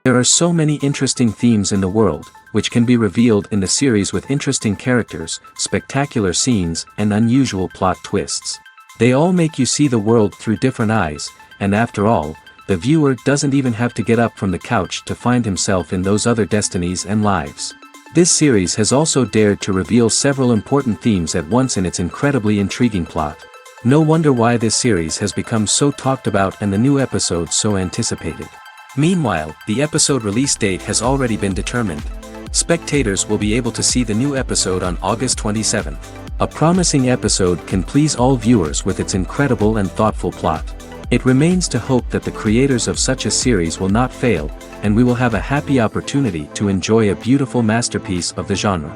There are so many interesting themes in the world, which can be revealed in the series with interesting characters, spectacular scenes, and unusual plot twists. They all make you see the world through different eyes, and after all, the viewer doesn't even have to get up from the couch to find himself in those other destinies and lives. This series has also dared to reveal several important themes at once in its incredibly intriguing plot. No wonder why this series has become so talked about and the new episodes so anticipated. Meanwhile, the episode release date has already been determined. Spectators will be able to see the new episode on August 27th. A promising episode can please all viewers with its incredible and thoughtful plot. It remains to hope that the creators of such a series will not fail, and we will have a happy opportunity to enjoy a beautiful masterpiece of the genre.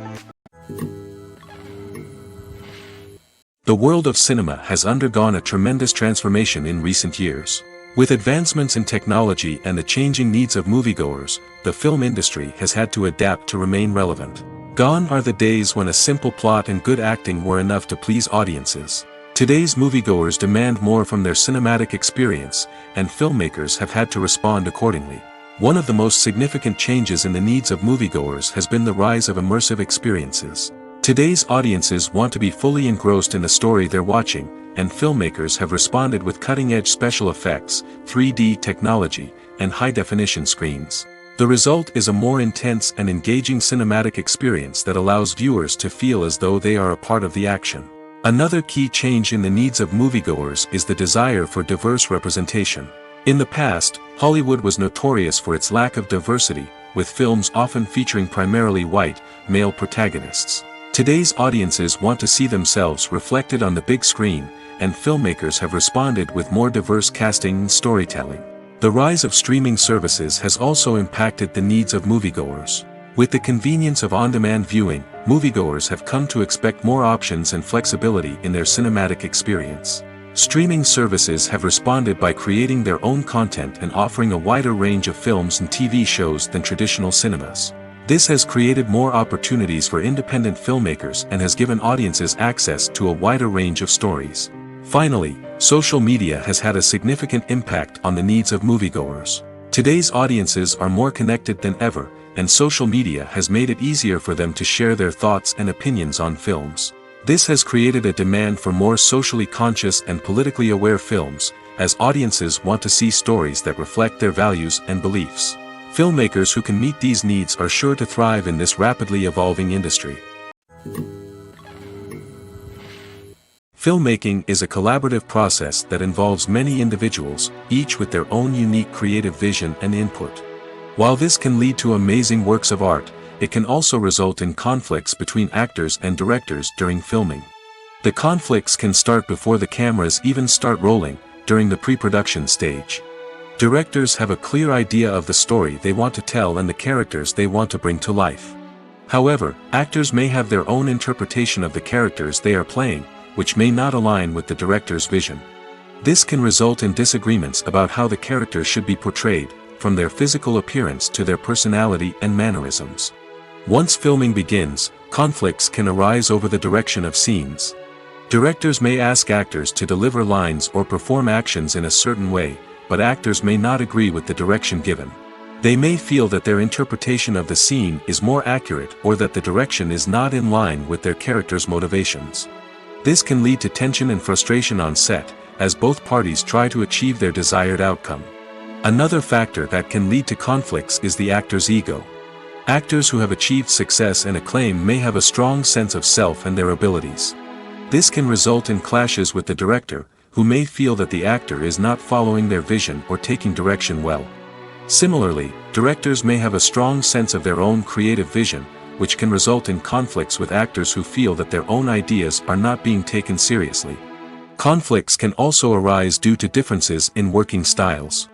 The world of cinema has undergone a tremendous transformation in recent years. With advancements in technology and the changing needs of moviegoers, the film industry has had to adapt to remain relevant. Gone are the days when a simple plot and good acting were enough to please audiences. Today's moviegoers demand more from their cinematic experience, and filmmakers have had to respond accordingly. One of the most significant changes in the needs of moviegoers has been the rise of immersive experiences. Today's audiences want to be fully engrossed in the story they're watching, and filmmakers have responded with cutting-edge special effects, 3D technology, and high-definition screens. The result is a more intense and engaging cinematic experience that allows viewers to feel as though they are a part of the action. Another key change in the needs of moviegoers is the desire for diverse representation. In the past, Hollywood was notorious for its lack of diversity, with films often featuring primarily white, male protagonists. Today's audiences want to see themselves reflected on the big screen, and filmmakers have responded with more diverse casting and storytelling. The rise of streaming services has also impacted the needs of moviegoers. With the convenience of on-demand viewing, moviegoers have come to expect more options and flexibility in their cinematic experience. Streaming services have responded by creating their own content and offering a wider range of films and TV shows than traditional cinemas. This has created more opportunities for independent filmmakers and has given audiences access to a wider range of stories. Finally, social media has had a significant impact on the needs of moviegoers. Today's audiences are more connected than ever, and social media has made it easier for them to share their thoughts and opinions on films. This has created a demand for more socially conscious and politically aware films, as audiences want to see stories that reflect their values and beliefs. Filmmakers who can meet these needs are sure to thrive in this rapidly evolving industry. Filmmaking is a collaborative process that involves many individuals, each with their own unique creative vision and input. While this can lead to amazing works of art, it can also result in conflicts between actors and directors during filming. The conflicts can start before the cameras even start rolling, during the pre-production stage. Directors have a clear idea of the story they want to tell and the characters they want to bring to life. However, actors may have their own interpretation of the characters they are playing, which may not align with the director's vision. This can result in disagreements about how the characters should be portrayed, from their physical appearance to their personality and mannerisms. Once filming begins, conflicts can arise over the direction of scenes. Directors may ask actors to deliver lines or perform actions in a certain way, but actors may not agree with the direction given. They may feel that their interpretation of the scene is more accurate or that the direction is not in line with their character's motivations. This can lead to tension and frustration on set, as both parties try to achieve their desired outcome. Another factor that can lead to conflicts is the actor's ego. Actors who have achieved success and acclaim may have a strong sense of self and their abilities. This can result in clashes with the director, who may feel that the actor is not following their vision or taking direction well. Similarly, directors may have a strong sense of their own creative vision, which can result in conflicts with actors who feel that their own ideas are not being taken seriously. Conflicts can also arise due to differences in working styles.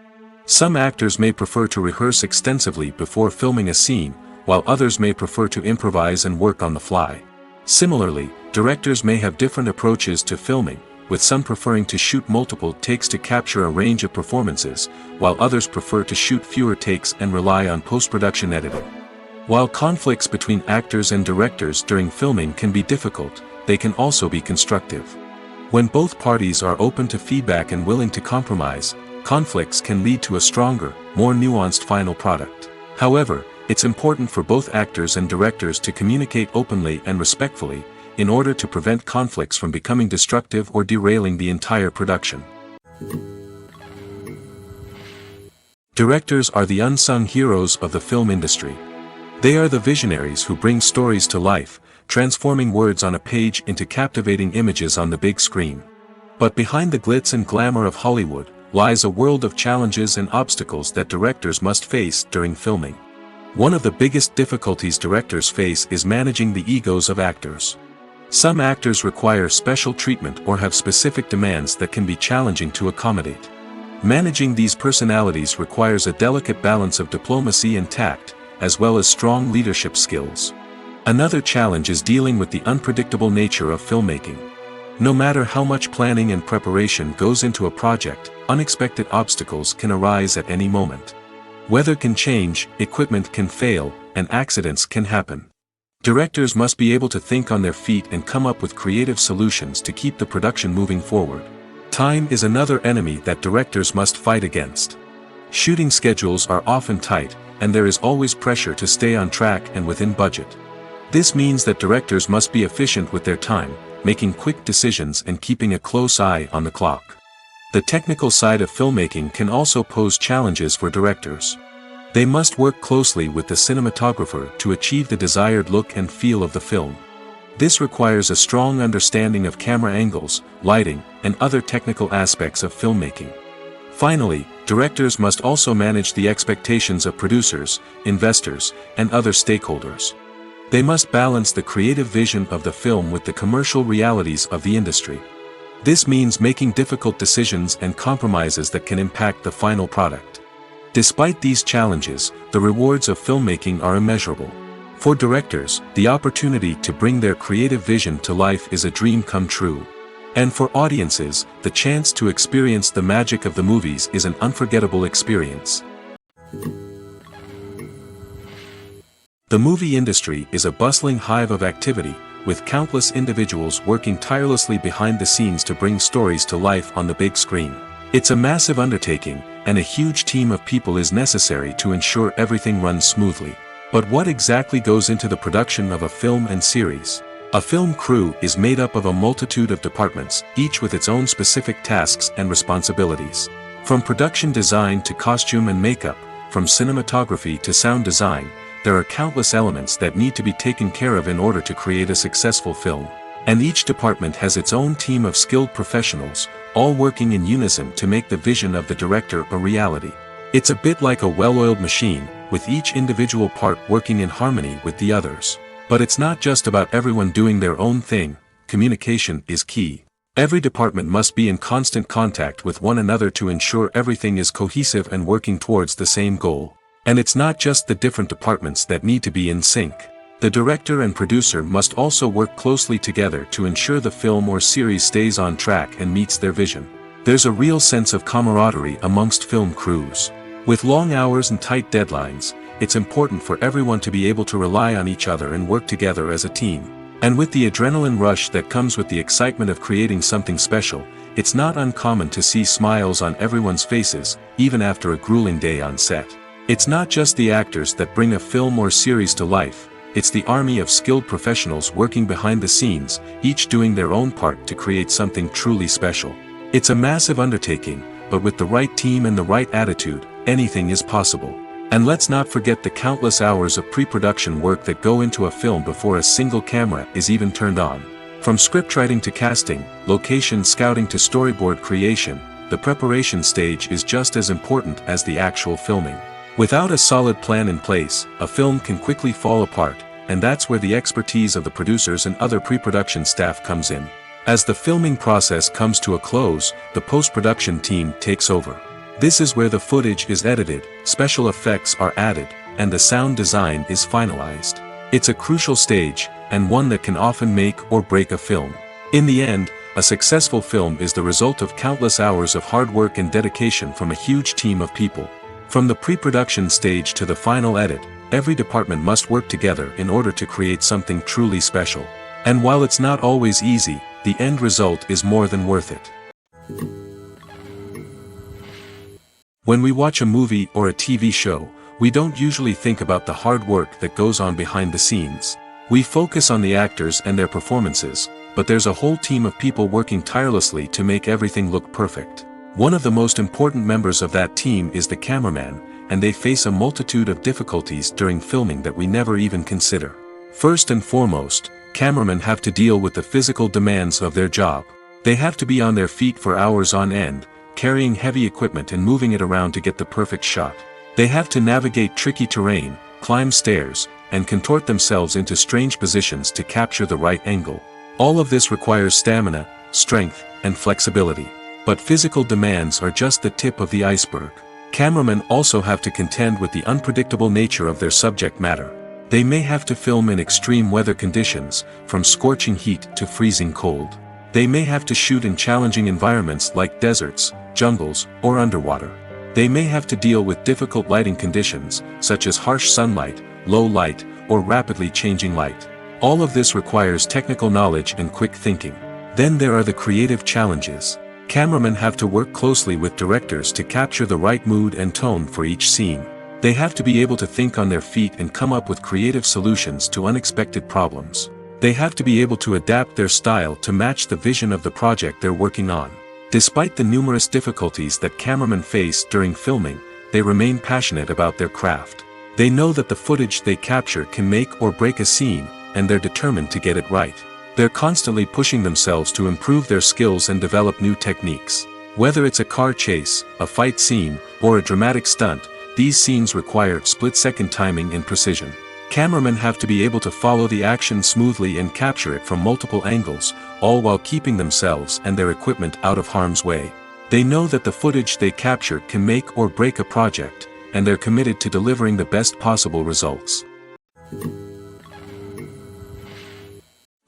Some actors may prefer to rehearse extensively before filming a scene, while others may prefer to improvise and work on the fly. Similarly, directors may have different approaches to filming, with some preferring to shoot multiple takes to capture a range of performances, while others prefer to shoot fewer takes and rely on post-production editing. While conflicts between actors and directors during filming can be difficult, they can also be constructive. When both parties are open to feedback and willing to compromise, conflicts can lead to a stronger, more nuanced final product. However, it's important for both actors and directors to communicate openly and respectfully, in order to prevent conflicts from becoming destructive or derailing the entire production. Directors are the unsung heroes of the film industry. They are the visionaries who bring stories to life, transforming words on a page into captivating images on the big screen. But behind the glitz and glamour of Hollywood, lies a world of challenges and obstacles that directors must face during filming. One of the biggest difficulties directors face is managing the egos of actors. Some actors require special treatment or have specific demands that can be challenging to accommodate. Managing these personalities requires a delicate balance of diplomacy and tact, as well as strong leadership skills. Another challenge is dealing with the unpredictable nature of filmmaking. No matter how much planning and preparation goes into a project, unexpected obstacles can arise at any moment. Weather can change, equipment can fail, and accidents can happen. Directors must be able to think on their feet and come up with creative solutions to keep the production moving forward. Time is another enemy that directors must fight against. Shooting schedules are often tight, and there is always pressure to stay on track and within budget. This means that directors must be efficient with their time, making quick decisions and keeping a close eye on the clock. The technical side of filmmaking can also pose challenges for directors. They must work closely with the cinematographer to achieve the desired look and feel of the film. This requires a strong understanding of camera angles, lighting, and other technical aspects of filmmaking. Finally, directors must also manage the expectations of producers, investors, and other stakeholders. They must balance the creative vision of the film with the commercial realities of the industry. This means making difficult decisions and compromises that can impact the final product. Despite these challenges, the rewards of filmmaking are immeasurable. For directors, the opportunity to bring their creative vision to life is a dream come true. And for audiences, the chance to experience the magic of the movies is an unforgettable experience. The movie industry is a bustling hive of activity, with countless individuals working tirelessly behind the scenes to bring stories to life on the big screen. It's a massive undertaking, and a huge team of people is necessary to ensure everything runs smoothly. But what exactly goes into the production of a film and series? A film crew is made up of a multitude of departments, each with its own specific tasks and responsibilities. From production design to costume and makeup, from cinematography to sound design, there are countless elements that need to be taken care of in order to create a successful film. And each department has its own team of skilled professionals, all working in unison to make the vision of the director a reality. It's a bit like a well-oiled machine, with each individual part working in harmony with the others. But it's not just about everyone doing their own thing. Communication is key. Every department must be in constant contact with one another to ensure everything is cohesive and working towards the same goal. And it's not just the different departments that need to be in sync. The director and producer must also work closely together to ensure the film or series stays on track and meets their vision. There's a real sense of camaraderie amongst film crews. With long hours and tight deadlines, it's important for everyone to be able to rely on each other and work together as a team. And with the adrenaline rush that comes with the excitement of creating something special, it's not uncommon to see smiles on everyone's faces, even after a grueling day on set. It's not just the actors that bring a film or series to life, it's the army of skilled professionals working behind the scenes, each doing their own part to create something truly special. It's a massive undertaking, but with the right team and the right attitude, anything is possible. And let's not forget the countless hours of pre-production work that go into a film before a single camera is even turned on. From scriptwriting to casting, location scouting to storyboard creation, the preparation stage is just as important as the actual filming. Without a solid plan in place, a film can quickly fall apart, and that's where the expertise of the producers and other pre-production staff comes in. As the filming process comes to a close, the post-production team takes over. This is where the footage is edited, special effects are added, and the sound design is finalized. It's a crucial stage, and one that can often make or break a film. In the end, a successful film is the result of countless hours of hard work and dedication from a huge team of people. From the pre-production stage to the final edit, every department must work together in order to create something truly special. And while it's not always easy, the end result is more than worth it. When we watch a movie or a TV show, we don't usually think about the hard work that goes on behind the scenes. We focus on the actors and their performances, but there's a whole team of people working tirelessly to make everything look perfect. One of the most important members of that team is the cameraman, and they face a multitude of difficulties during filming that we never even consider. First and foremost, cameramen have to deal with the physical demands of their job. They have to be on their feet for hours on end, carrying heavy equipment and moving it around to get the perfect shot. They have to navigate tricky terrain, climb stairs, and contort themselves into strange positions to capture the right angle. All of this requires stamina, strength, and flexibility. But physical demands are just the tip of the iceberg. Cameramen also have to contend with the unpredictable nature of their subject matter. They may have to film in extreme weather conditions, from scorching heat to freezing cold. They may have to shoot in challenging environments like deserts, jungles, or underwater. They may have to deal with difficult lighting conditions, such as harsh sunlight, low light, or rapidly changing light. All of this requires technical knowledge and quick thinking. Then there are the creative challenges. Cameramen have to work closely with directors to capture the right mood and tone for each scene. They have to be able to think on their feet and come up with creative solutions to unexpected problems. They have to be able to adapt their style to match the vision of the project they're working on. Despite the numerous difficulties that cameramen face during filming, they remain passionate about their craft. They know that the footage they capture can make or break a scene, and they're determined to get it right. They're constantly pushing themselves to improve their skills and develop new techniques. Whether it's a car chase, a fight scene, or a dramatic stunt, these scenes require split-second timing and precision. Cameramen have to be able to follow the action smoothly and capture it from multiple angles, all while keeping themselves and their equipment out of harm's way. They know that the footage they capture can make or break a project, and they're committed to delivering the best possible results.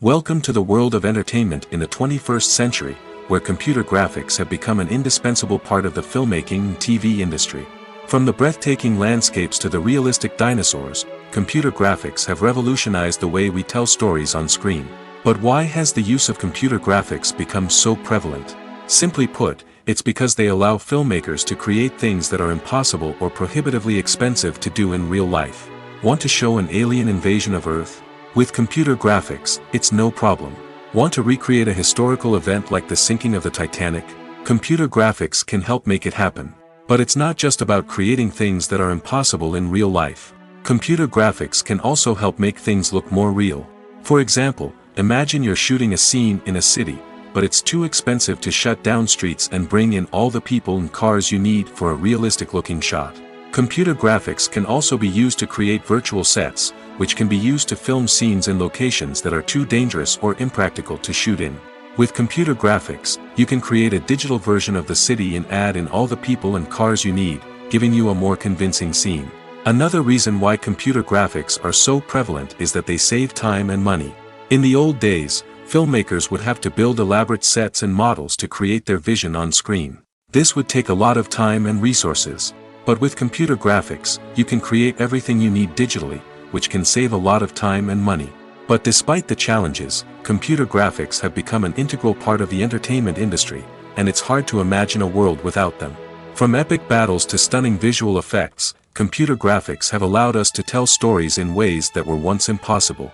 Welcome to the world of entertainment in the 21st century, where computer graphics have become an indispensable part of the filmmaking and TV industry. From the breathtaking landscapes to the realistic dinosaurs, computer graphics have revolutionized the way we tell stories on screen. But why has the use of computer graphics become so prevalent? Simply put, it's because they allow filmmakers to create things that are impossible or prohibitively expensive to do in real life. Want to show an alien invasion of Earth? With computer graphics, it's no problem. Want to recreate a historical event like the sinking of the Titanic? Computer graphics can help make it happen. But it's not just about creating things that are impossible in real life. Computer graphics can also help make things look more real. For example, imagine you're shooting a scene in a city, but it's too expensive to shut down streets and bring in all the people and cars you need for a realistic-looking shot. Computer graphics can also be used to create virtual sets, which can be used to film scenes in locations that are too dangerous or impractical to shoot in. With computer graphics, you can create a digital version of the city and add in all the people and cars you need, giving you a more convincing scene. Another reason why computer graphics are so prevalent is that they save time and money. In the old days, filmmakers would have to build elaborate sets and models to create their vision on screen. This would take a lot of time and resources. But with computer graphics, you can create everything you need digitally, which can save a lot of time and money. But despite the challenges, computer graphics have become an integral part of the entertainment industry, and it's hard to imagine a world without them. From epic battles to stunning visual effects, computer graphics have allowed us to tell stories in ways that were once impossible.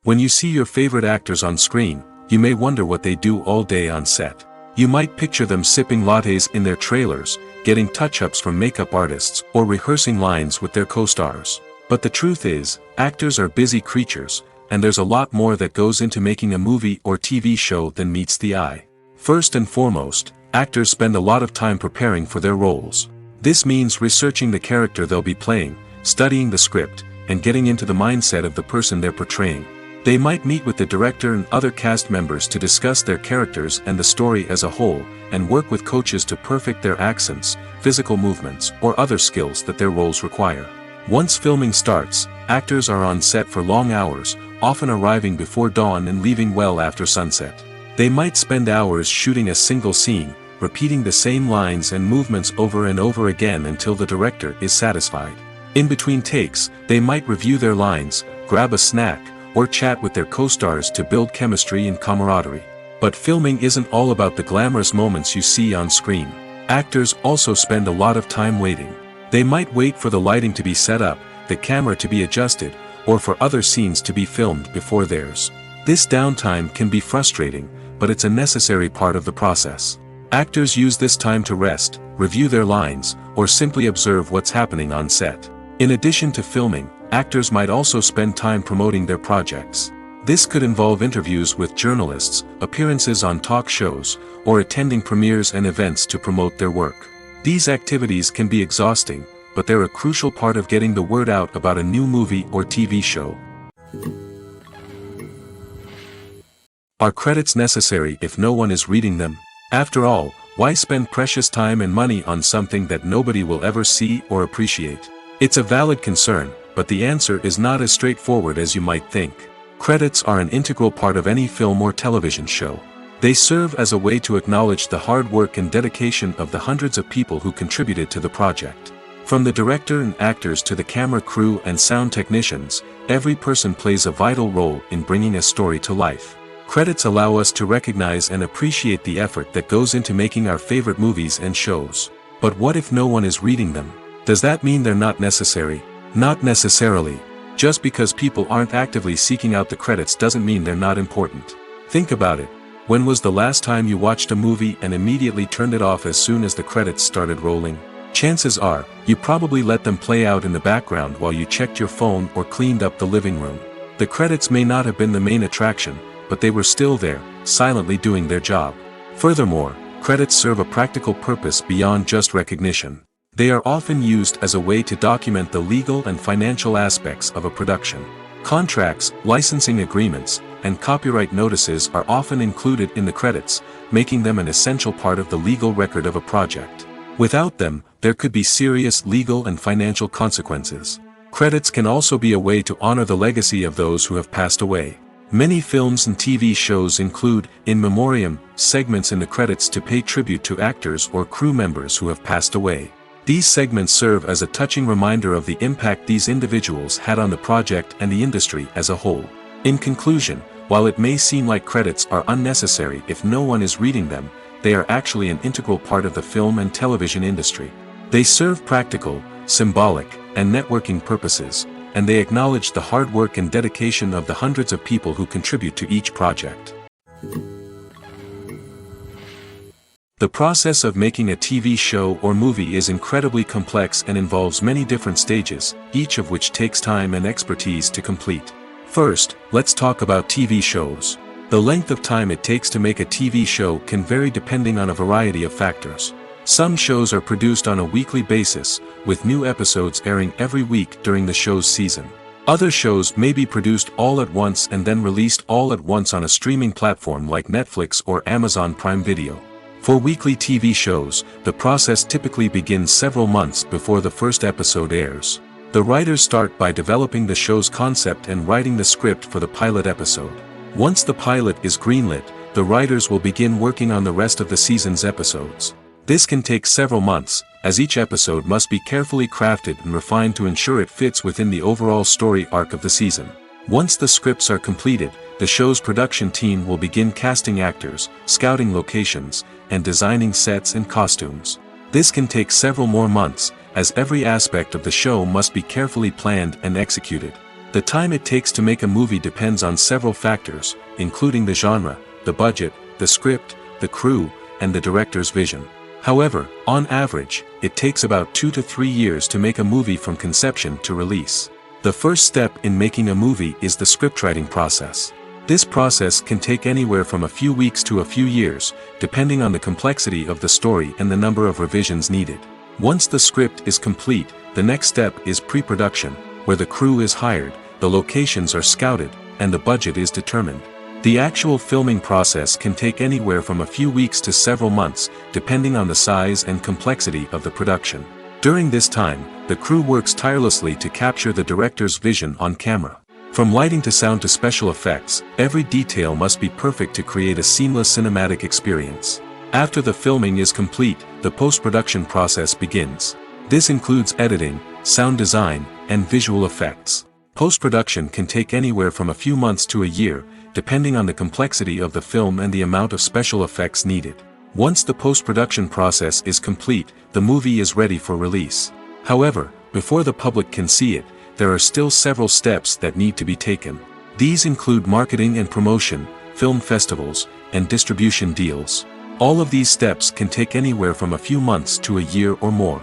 When you see your favorite actors on screen, you may wonder what they do all day on set. You might picture them sipping lattes in their trailers, getting touch-ups from makeup artists, or rehearsing lines with their co-stars. But the truth is, actors are busy creatures, and there's a lot more that goes into making a movie or TV show than meets the eye. First and foremost, actors spend a lot of time preparing for their roles. This means researching the character they'll be playing, studying the script, and getting into the mindset of the person they're portraying. They might meet with the director and other cast members to discuss their characters and the story as a whole, and work with coaches to perfect their accents, physical movements, or other skills that their roles require. Once filming starts, actors are on set for long hours, often arriving before dawn and leaving well after sunset. They might spend hours shooting a single scene, repeating the same lines and movements over and over again until the director is satisfied. In between takes, they might review their lines, grab a snack, or chat with their co-stars to build chemistry and camaraderie. But filming isn't all about the glamorous moments you see on screen. Actors also spend a lot of time waiting. They might wait for the lighting to be set up, the camera to be adjusted, or for other scenes to be filmed before theirs. This downtime can be frustrating, but it's a necessary part of the process. Actors use this time to rest, review their lines, or simply observe what's happening on set. In addition to filming, actors might also spend time promoting their projects. This could involve interviews with journalists, appearances on talk shows, or attending premieres and events to promote their work. These activities can be exhausting, but they're a crucial part of getting the word out about a new movie or TV show. Are credits necessary if no one is reading them? After all, why spend precious time and money on something that nobody will ever see or appreciate? It's a valid concern, but the answer is not as straightforward as you might think. Credits are an integral part of any film or television show. They serve as a way to acknowledge the hard work and dedication of the hundreds of people who contributed to the project. From the director and actors to the camera crew and sound technicians, every person plays a vital role in bringing a story to life. Credits allow us to recognize and appreciate the effort that goes into making our favorite movies and shows. But what if no one is reading them? Does that mean they're not necessary? Not necessarily. Just because people aren't actively seeking out the credits doesn't mean they're not important. Think about it. When was the last time you watched a movie and immediately turned it off as soon as the credits started rolling? Chances are, you probably let them play out in the background while you checked your phone or cleaned up the living room. The credits may not have been the main attraction, but they were still there, silently doing their job. Furthermore, credits serve a practical purpose beyond just recognition. They are often used as a way to document the legal and financial aspects of a production. Contracts, licensing agreements, and copyright notices are often included in the credits, making them an essential part of the legal record of a project. Without them, there could be serious legal and financial consequences. Credits can also be a way to honor the legacy of those who have passed away. Many films and TV shows include, in memoriam, segments in the credits to pay tribute to actors or crew members who have passed away. These segments serve as a touching reminder of the impact these individuals had on the project and the industry as a whole. In conclusion, while it may seem like credits are unnecessary if no one is reading them, they are actually an integral part of the film and television industry. They serve practical, symbolic, and networking purposes, and they acknowledge the hard work and dedication of the hundreds of people who contribute to each project. The process of making a TV show or movie is incredibly complex and involves many different stages, each of which takes time and expertise to complete. First, let's talk about TV shows. The length of time it takes to make a TV show can vary depending on a variety of factors. Some shows are produced on a weekly basis, with new episodes airing every week during the show's season. Other shows may be produced all at once and then released all at once on a streaming platform like Netflix or Amazon Prime Video. For weekly TV shows, the process typically begins several months before the first episode airs. The writers start by developing the show's concept and writing the script for the pilot episode. Once the pilot is greenlit, the writers will begin working on the rest of the season's episodes. This can take several months, as each episode must be carefully crafted and refined to ensure it fits within the overall story arc of the season. Once the scripts are completed, the show's production team will begin casting actors, scouting locations, and designing sets and costumes. This can take several more months, as every aspect of the show must be carefully planned and executed. The time it takes to make a movie depends on several factors, including the genre, the budget, the script, the crew, and the director's vision. However, on average, it takes about 2 to 3 years to make a movie from conception to release. The first step in making a movie is the scriptwriting process. This process can take anywhere from a few weeks to a few years, depending on the complexity of the story and the number of revisions needed. Once the script is complete, the next step is pre-production, where the crew is hired, the locations are scouted, and the budget is determined. The actual filming process can take anywhere from a few weeks to several months, depending on the size and complexity of the production. During this time, the crew works tirelessly to capture the director's vision on camera. From lighting to sound to special effects, every detail must be perfect to create a seamless cinematic experience. After the filming is complete, the post-production process begins. This includes editing, sound design, and visual effects. Post-production can take anywhere from a few months to a year, depending on the complexity of the film and the amount of special effects needed. Once the post-production process is complete, the movie is ready for release. However, before the public can see it, there are still several steps that need to be taken. These include marketing and promotion, film festivals, and distribution deals. All of these steps can take anywhere from a few months to a year or more.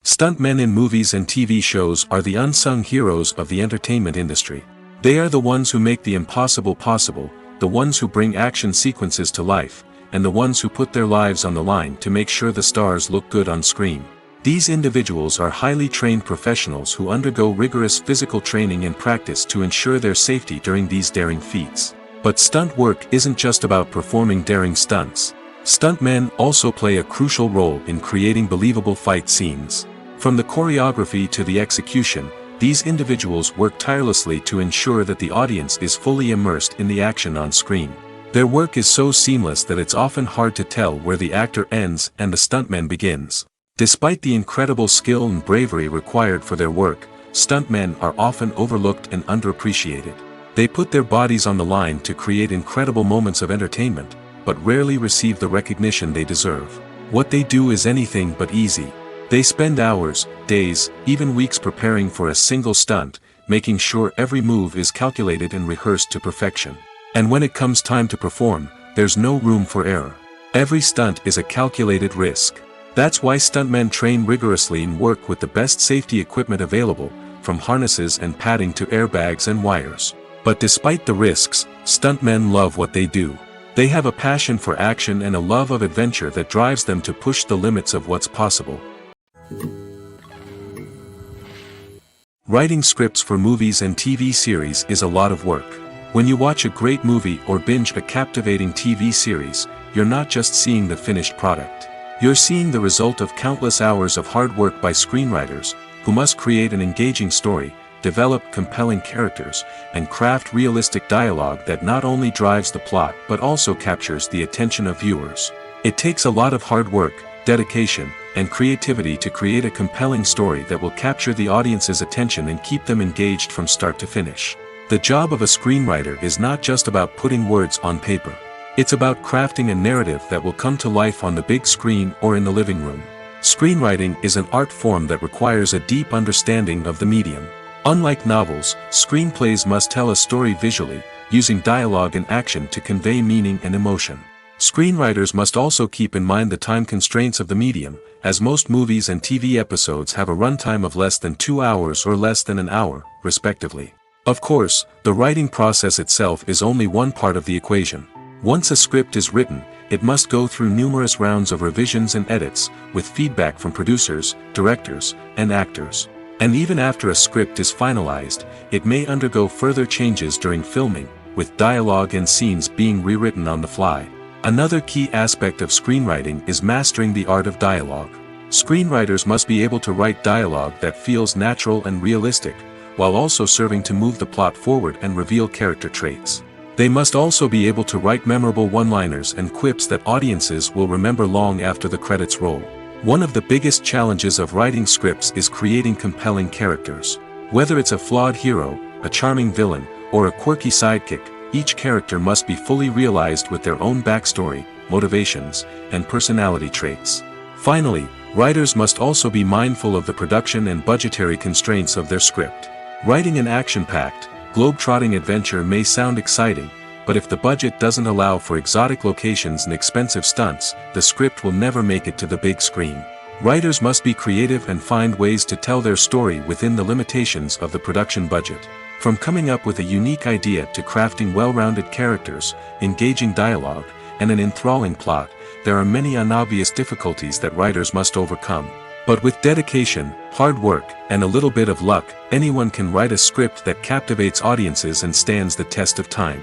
Stuntmen in movies and TV shows are the unsung heroes of the entertainment industry. They are the ones who make the impossible possible, the ones who bring action sequences to life, and the ones who put their lives on the line to make sure the stars look good on screen. These individuals are highly trained professionals who undergo rigorous physical training and practice to ensure their safety during these daring feats. But stunt work isn't just about performing daring stunts. Stuntmen also play a crucial role in creating believable fight scenes. From the choreography to the execution, these individuals work tirelessly to ensure that the audience is fully immersed in the action on screen. Their work is so seamless that it's often hard to tell where the actor ends and the stuntman begins. Despite the incredible skill and bravery required for their work, stuntmen are often overlooked and underappreciated. They put their bodies on the line to create incredible moments of entertainment, but rarely receive the recognition they deserve. What they do is anything but easy. They spend hours, days, even weeks preparing for a single stunt, making sure every move is calculated and rehearsed to perfection. And when it comes time to perform, there's no room for error. Every stunt is a calculated risk. That's why stuntmen train rigorously and work with the best safety equipment available, from harnesses and padding to airbags and wires. But despite the risks, stuntmen love what they do. They have a passion for action and a love of adventure that drives them to push the limits of what's possible. Writing scripts for movies and TV series is a lot of work. When you watch a great movie or binge a captivating TV series, you're not just seeing the finished product. You're seeing the result of countless hours of hard work by screenwriters, who must create an engaging story, develop compelling characters, and craft realistic dialogue that not only drives the plot but also captures the attention of viewers. It takes a lot of hard work, dedication, and creativity to create a compelling story that will capture the audience's attention and keep them engaged from start to finish. The job of a screenwriter is not just about putting words on paper. It's about crafting a narrative that will come to life on the big screen or in the living room. Screenwriting is an art form that requires a deep understanding of the medium. Unlike novels, screenplays must tell a story visually, using dialogue and action to convey meaning and emotion. Screenwriters must also keep in mind the time constraints of the medium, as most movies and TV episodes have a runtime of less than 2 hours or less than an hour, respectively. Of course, the writing process itself is only one part of the equation. Once a script is written, it must go through numerous rounds of revisions and edits, with feedback from producers, directors, and actors. And even after a script is finalized, it may undergo further changes during filming, with dialogue and scenes being rewritten on the fly. Another key aspect of screenwriting is mastering the art of dialogue. Screenwriters must be able to write dialogue that feels natural and realistic, while also serving to move the plot forward and reveal character traits. They must also be able to write memorable one-liners and quips that audiences will remember long after the credits roll. One of the biggest challenges of writing scripts is creating compelling characters. Whether it's a flawed hero, a charming villain, or a quirky sidekick, each character must be fully realized with their own backstory, motivations, and personality traits. Finally, writers must also be mindful of the production and budgetary constraints of their script. Writing an action-packed, globe-trotting adventure may sound exciting, but if the budget doesn't allow for exotic locations and expensive stunts, the script will never make it to the big screen. Writers must be creative and find ways to tell their story within the limitations of the production budget. From coming up with a unique idea to crafting well-rounded characters, engaging dialogue, and an enthralling plot, there are many unobvious difficulties that writers must overcome. But with dedication, hard work, and a little bit of luck, anyone can write a script that captivates audiences and stands the test of time.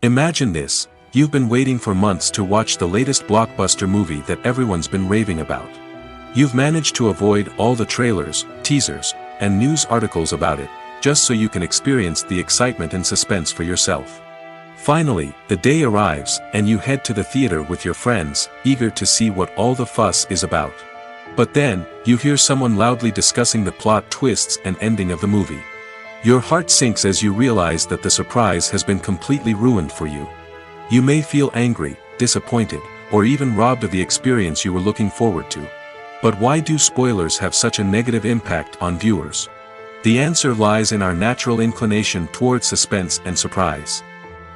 Imagine this: you've been waiting for months to watch the latest blockbuster movie that everyone's been raving about. You've managed to avoid all the trailers, teasers, and news articles about it, just so you can experience the excitement and suspense for yourself. Finally, the day arrives, and you head to the theater with your friends, eager to see what all the fuss is about. But then, you hear someone loudly discussing the plot twists and ending of the movie. Your heart sinks as you realize that the surprise has been completely ruined for you. You may feel angry, disappointed, or even robbed of the experience you were looking forward to. But why do spoilers have such a negative impact on viewers? The answer lies in our natural inclination towards suspense and surprise.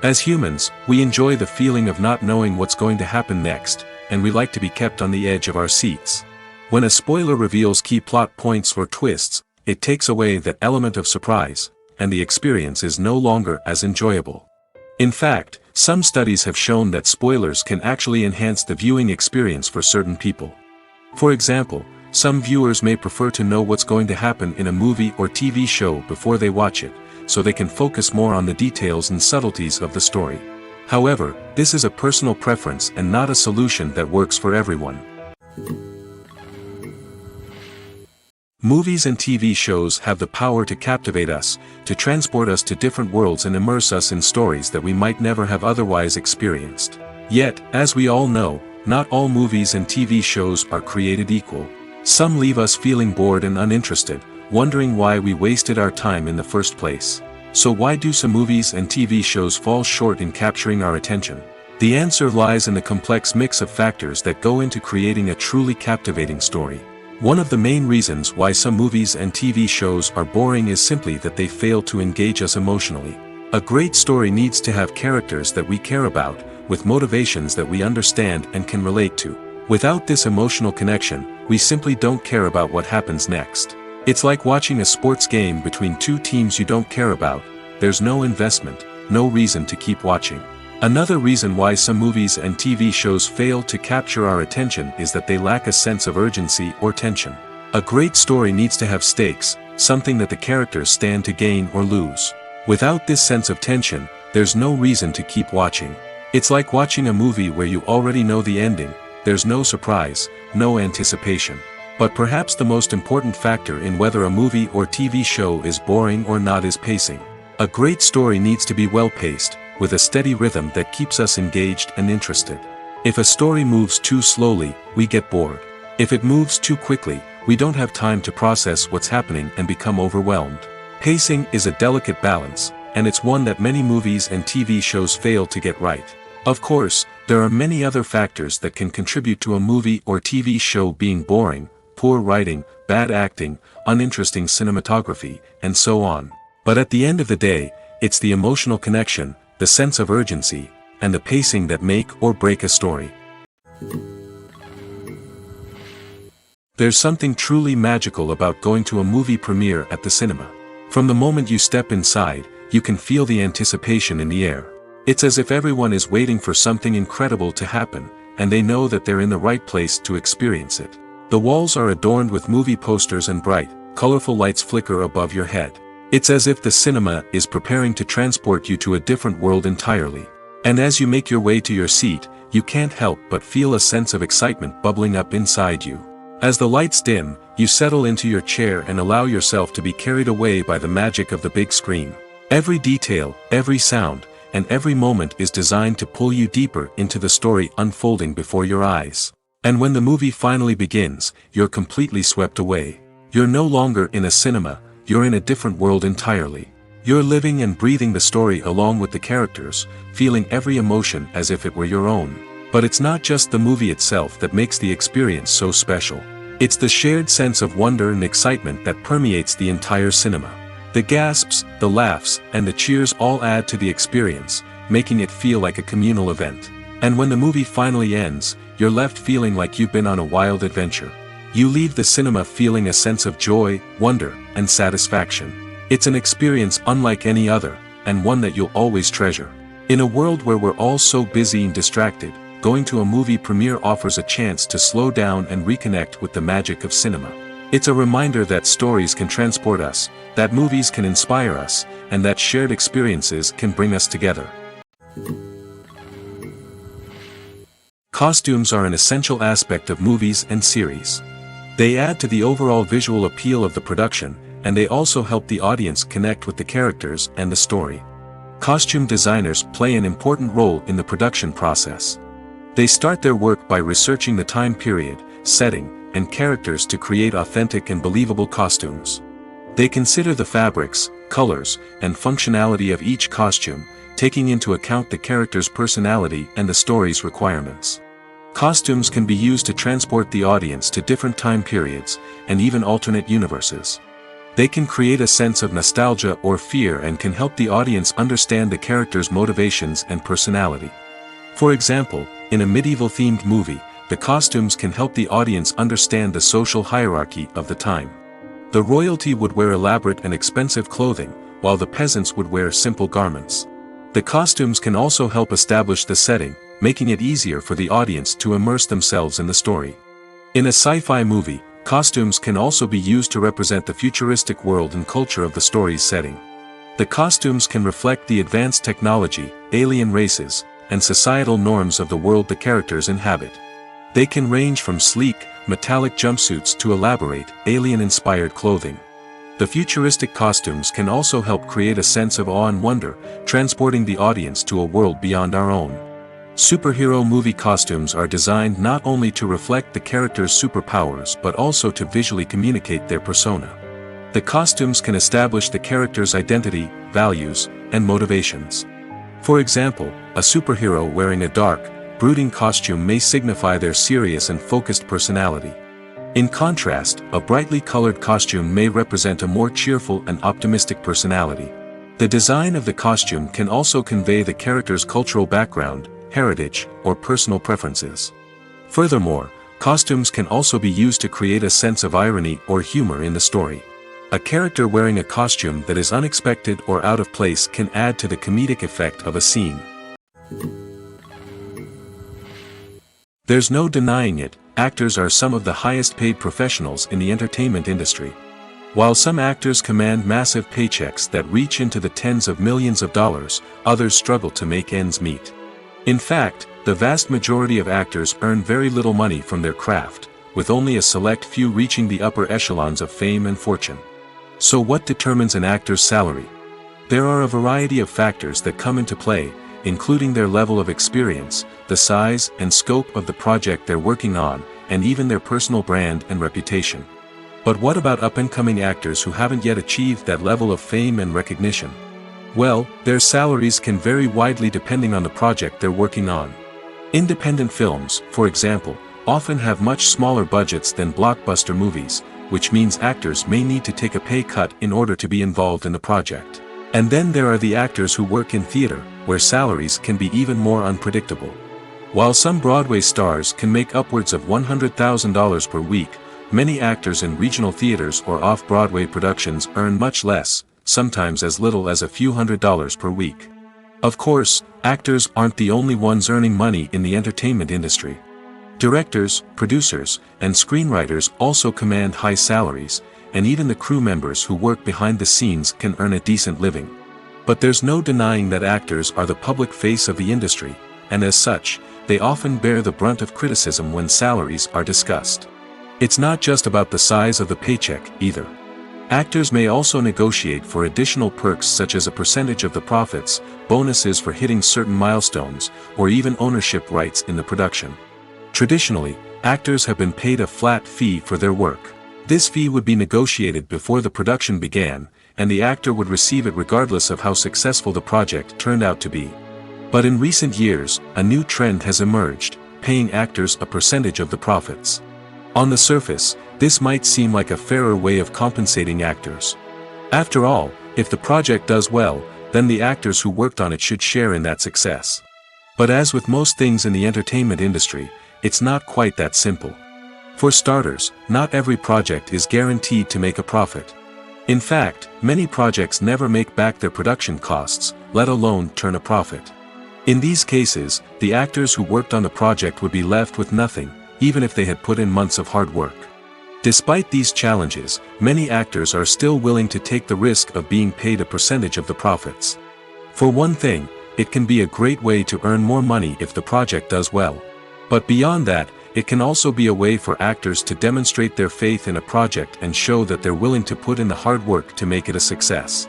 As humans, we enjoy the feeling of not knowing what's going to happen next, and we like to be kept on the edge of our seats. When a spoiler reveals key plot points or twists, it takes away that element of surprise, and the experience is no longer as enjoyable. In fact, some studies have shown that spoilers can actually enhance the viewing experience for certain people. For example, some viewers may prefer to know what's going to happen in a movie or TV show before they watch it, so they can focus more on the details and subtleties of the story. However, this is a personal preference and not a solution that works for everyone. Movies and TV shows have the power to captivate us, to transport us to different worlds and immerse us in stories that we might never have otherwise experienced. Yet, as we all know, not all movies and TV shows are created equal. Some leave us feeling bored and uninterested, wondering why we wasted our time in the first place. So why do some movies and TV shows fall short in capturing our attention? The answer lies in the complex mix of factors that go into creating a truly captivating story. One of the main reasons why some movies and TV shows are boring is simply that they fail to engage us emotionally. A great story needs to have characters that we care about, with motivations that we understand and can relate to. Without this emotional connection, we simply don't care about what happens next. It's like watching a sports game between two teams you don't care about. There's no investment, no reason to keep watching. Another reason why some movies and TV shows fail to capture our attention is that they lack a sense of urgency or tension. A great story needs to have stakes, something that the characters stand to gain or lose. Without this sense of tension, there's no reason to keep watching. It's like watching a movie where you already know the ending. There's no surprise, no anticipation. But perhaps the most important factor in whether a movie or TV show is boring or not is pacing. A great story needs to be well-paced, with a steady rhythm that keeps us engaged and interested. If a story moves too slowly, we get bored. If it moves too quickly, we don't have time to process what's happening and become overwhelmed. Pacing is a delicate balance, and it's one that many movies and TV shows fail to get right. Of course, there are many other factors that can contribute to a movie or TV show being boring: poor writing, bad acting, uninteresting cinematography, and so on. But at the end of the day, it's the emotional connection, the sense of urgency, and the pacing that make or break a story. There's something truly magical about going to a movie premiere at the cinema. From the moment you step inside, you can feel the anticipation in the air. It's as if everyone is waiting for something incredible to happen, and they know that they're in the right place to experience it. The walls are adorned with movie posters and bright, colorful lights flicker above your head. It's as if the cinema is preparing to transport you to a different world entirely. And as you make your way to your seat, you can't help but feel a sense of excitement bubbling up inside you. As the lights dim, you settle into your chair and allow yourself to be carried away by the magic of the big screen. Every detail, every sound, and every moment is designed to pull you deeper into the story unfolding before your eyes. And when the movie finally begins, you're completely swept away. You're no longer in a cinema, you're in a different world entirely. You're living and breathing the story along with the characters, feeling every emotion as if it were your own. But it's not just the movie itself that makes the experience so special. It's the shared sense of wonder and excitement that permeates the entire cinema. The gasps, the laughs, and the cheers all add to the experience, making it feel like a communal event. And when the movie finally ends, you're left feeling like you've been on a wild adventure. You leave the cinema feeling a sense of joy, wonder, and satisfaction. It's an experience unlike any other, and one that you'll always treasure. In a world where we're all so busy and distracted, going to a movie premiere offers a chance to slow down and reconnect with the magic of cinema. It's a reminder that stories can transport us, that movies can inspire us, and that shared experiences can bring us together. Costumes are an essential aspect of movies and series. They add to the overall visual appeal of the production, and they also help the audience connect with the characters and the story. Costume designers play an important role in the production process. They start their work by researching the time period, setting, and characters to create authentic and believable costumes. They consider the fabrics, colors, and functionality of each costume, taking into account the character's personality and the story's requirements. Costumes can be used to transport the audience to different time periods, and even alternate universes. They can create a sense of nostalgia or fear and can help the audience understand the character's motivations and personality. For example, in a medieval-themed movie, the costumes can help the audience understand the social hierarchy of the time. The royalty would wear elaborate and expensive clothing, while the peasants would wear simple garments. The costumes can also help establish the setting, making it easier for the audience to immerse themselves in the story. In a sci-fi movie, costumes can also be used to represent the futuristic world and culture of the story's setting. The costumes can reflect the advanced technology, alien races, and societal norms of the world the characters inhabit. They can range from sleek, metallic jumpsuits to elaborate, alien-inspired clothing. The futuristic costumes can also help create a sense of awe and wonder, transporting the audience to a world beyond our own. Superhero movie costumes are designed not only to reflect the character's superpowers but also to visually communicate their persona. The costumes can establish the character's identity, values, and motivations. For example, a superhero wearing a dark, brooding costume may signify their serious and focused personality. In contrast, a brightly colored costume may represent a more cheerful and optimistic personality. The design of the costume can also convey the character's cultural background, heritage, or personal preferences. Furthermore, costumes can also be used to create a sense of irony or humor in the story. A character wearing a costume that is unexpected or out of place can add to the comedic effect of a scene. There's no denying it, actors are some of the highest paid professionals in the entertainment industry. While some actors command massive paychecks that reach into the tens of millions of dollars, others struggle to make ends meet. In fact, the vast majority of actors earn very little money from their craft, with only a select few reaching the upper echelons of fame and fortune. So what determines an actor's salary? There are a variety of factors that come into play, including their level of experience, the size and scope of the project they're working on, and even their personal brand and reputation. But what about up-and-coming actors who haven't yet achieved that level of fame and recognition? Well, their salaries can vary widely depending on the project they're working on. Independent films, for example, often have much smaller budgets than blockbuster movies, which means actors may need to take a pay cut in order to be involved in the project. And then there are the actors who work in theater, where salaries can be even more unpredictable. While some Broadway stars can make upwards of $100,000 per week, many actors in regional theaters or off-Broadway productions earn much less, sometimes as little as a few $100s per week. Of course, actors aren't the only ones earning money in the entertainment industry. Directors, producers, and screenwriters also command high salaries, and even the crew members who work behind the scenes can earn a decent living. But there's no denying that actors are the public face of the industry, and as such, they often bear the brunt of criticism when salaries are discussed. It's not just about the size of the paycheck, either. Actors may also negotiate for additional perks such as a percentage of the profits, bonuses for hitting certain milestones, or even ownership rights in the production. Traditionally, actors have been paid a flat fee for their work. This fee would be negotiated before the production began, and the actor would receive it regardless of how successful the project turned out to be. But in recent years, a new trend has emerged, paying actors a percentage of the profits. On the surface, this might seem like a fairer way of compensating actors. After all, if the project does well, then the actors who worked on it should share in that success. But as with most things in the entertainment industry, it's not quite that simple. For starters, not every project is guaranteed to make a profit. In fact, many projects never make back their production costs, let alone turn a profit. In these cases, the actors who worked on the project would be left with nothing, even if they had put in months of hard work. Despite these challenges, many actors are still willing to take the risk of being paid a percentage of the profits. For one thing, it can be a great way to earn more money if the project does well. But beyond that, it can also be a way for actors to demonstrate their faith in a project and show that they're willing to put in the hard work to make it a success.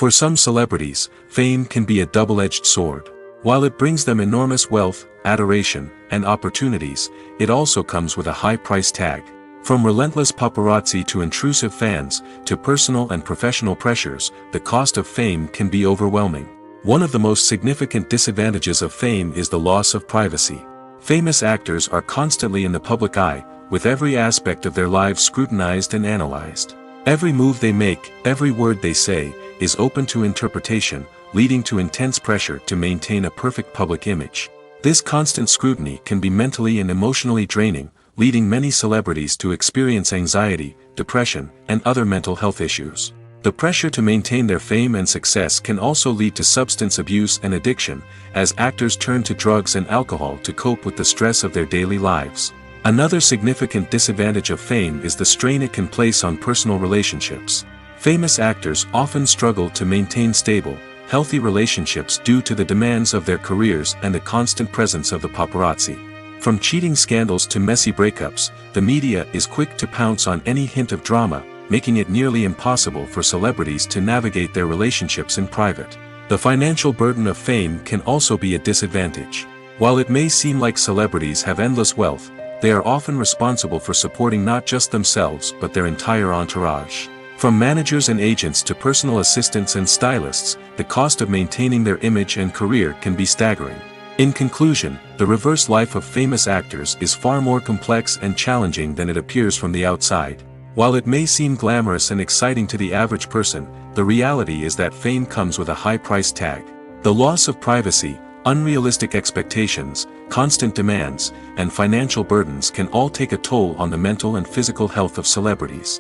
For some celebrities, fame can be a double-edged sword. While it brings them enormous wealth, adoration, and opportunities, it also comes with a high price tag. From relentless paparazzi to intrusive fans, to personal and professional pressures, the cost of fame can be overwhelming. One of the most significant disadvantages of fame is the loss of privacy. Famous actors are constantly in the public eye, with every aspect of their lives scrutinized and analyzed. Every move they make, every word they say, is open to interpretation, leading to intense pressure to maintain a perfect public image. This constant scrutiny can be mentally and emotionally draining, leading many celebrities to experience anxiety, depression, and other mental health issues. The pressure to maintain their fame and success can also lead to substance abuse and addiction, as actors turn to drugs and alcohol to cope with the stress of their daily lives. Another significant disadvantage of fame is the strain it can place on personal relationships. Famous actors often struggle to maintain stable, healthy relationships due to the demands of their careers and the constant presence of the paparazzi. From cheating scandals to messy breakups, the media is quick to pounce on any hint of drama, making it nearly impossible for celebrities to navigate their relationships in private. The financial burden of fame can also be a disadvantage. While it may seem like celebrities have endless wealth, they are often responsible for supporting not just themselves but their entire entourage. From managers and agents to personal assistants and stylists, the cost of maintaining their image and career can be staggering. In conclusion, the reverse life of famous actors is far more complex and challenging than it appears from the outside. While it may seem glamorous and exciting to the average person, the reality is that fame comes with a high price tag. The loss of privacy, unrealistic expectations, constant demands, and financial burdens can all take a toll on the mental and physical health of celebrities.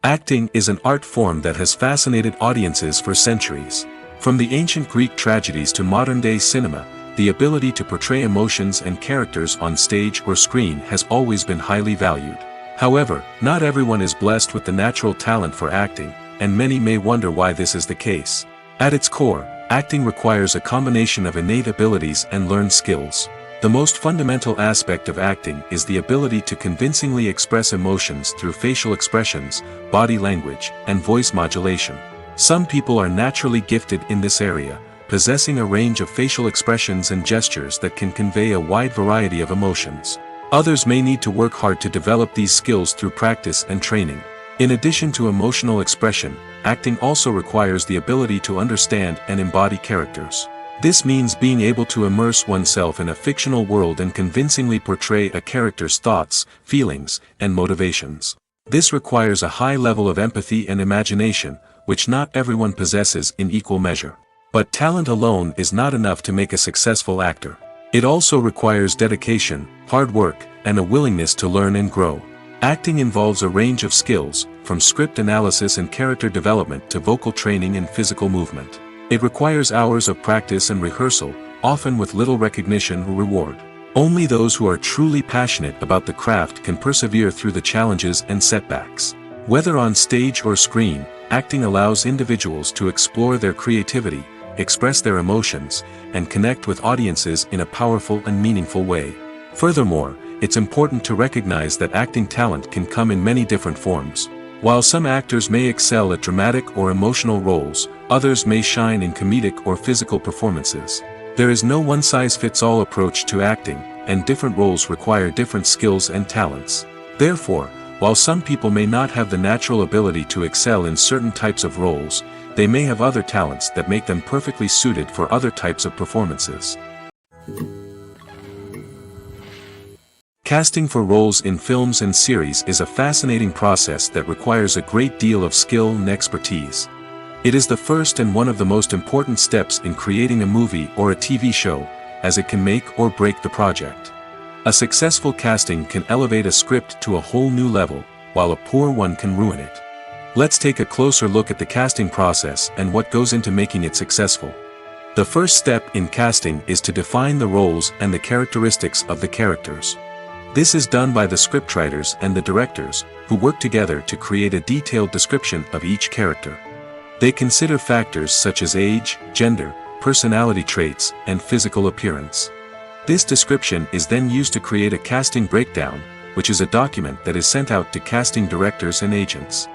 Acting is an art form that has fascinated audiences for centuries. From the ancient Greek tragedies to modern-day cinema, the ability to portray emotions and characters on stage or screen has always been highly valued. However, not everyone is blessed with the natural talent for acting, and many may wonder why this is the case. At its core, acting requires a combination of innate abilities and learned skills. The most fundamental aspect of acting is the ability to convincingly express emotions through facial expressions, body language, and voice modulation. Some people are naturally gifted in this area, possessing a range of facial expressions and gestures that can convey a wide variety of emotions. Others may need to work hard to develop these skills through practice and training. In addition to emotional expression, acting also requires the ability to understand and embody characters. This means being able to immerse oneself in a fictional world and convincingly portray a character's thoughts, feelings, and motivations. This requires a high level of empathy and imagination, which not everyone possesses in equal measure. But talent alone is not enough to make a successful actor. It also requires dedication, hard work, and a willingness to learn and grow. Acting involves a range of skills, from script analysis and character development to vocal training and physical movement. It requires hours of practice and rehearsal, often with little recognition or reward. Only those who are truly passionate about the craft can persevere through the challenges and setbacks. Whether on stage or screen, acting allows individuals to explore their creativity, express their emotions, and connect with audiences in a powerful and meaningful way. Furthermore, it's important to recognize that acting talent can come in many different forms. While some actors may excel at dramatic or emotional roles, others may shine in comedic or physical performances. There is no one-size-fits-all approach to acting, and different roles require different skills and talents. Therefore, while some people may not have the natural ability to excel in certain types of roles, they may have other talents that make them perfectly suited for other types of performances. Casting for roles in films and series is a fascinating process that requires a great deal of skill and expertise. It is the first and one of the most important steps in creating a movie or a TV show, as it can make or break the project. A successful casting can elevate a script to a whole new level, while a poor one can ruin it. Let's take a closer look at the casting process and what goes into making it successful. The first step in casting is to define the roles and the characteristics of the characters. This is done by the scriptwriters and the directors, who work together to create a detailed description of each character. They consider factors such as age, gender, personality traits, and physical appearance. This description is then used to create a casting breakdown, which is a document that is sent out to casting directors and agents.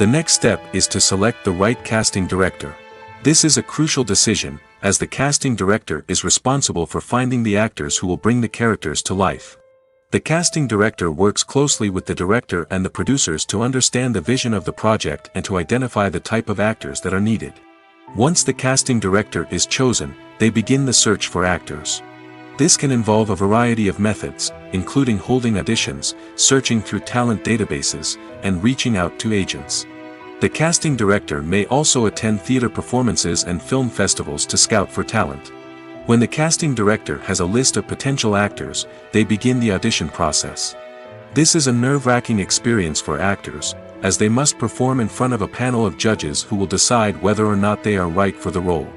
The next step is to select the right casting director. This is a crucial decision, as the casting director is responsible for finding the actors who will bring the characters to life. The casting director works closely with the director and the producers to understand the vision of the project and to identify the type of actors that are needed. Once the casting director is chosen, they begin the search for actors. This can involve a variety of methods, including holding auditions, searching through talent databases, and reaching out to agents. The casting director may also attend theater performances and film festivals to scout for talent. When the casting director has a list of potential actors, they begin the audition process. This is a nerve-wracking experience for actors, as they must perform in front of a panel of judges who will decide whether or not they are right for the role.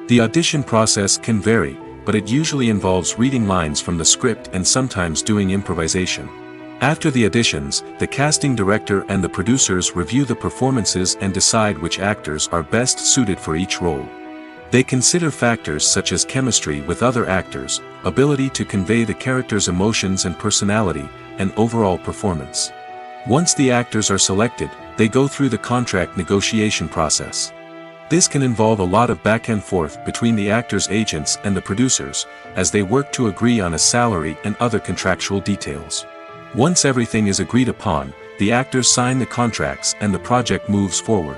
The audition process can vary, but it usually involves reading lines from the script and sometimes doing improvisation. After the auditions, the casting director and the producers review the performances and decide which actors are best suited for each role. They consider factors such as chemistry with other actors, ability to convey the character's emotions and personality, and overall performance. Once the actors are selected, they go through the contract negotiation process. This can involve a lot of back and forth between the actors' agents and the producers, as they work to agree on a salary and other contractual details. Once everything is agreed upon, the actors sign the contracts and the project moves forward.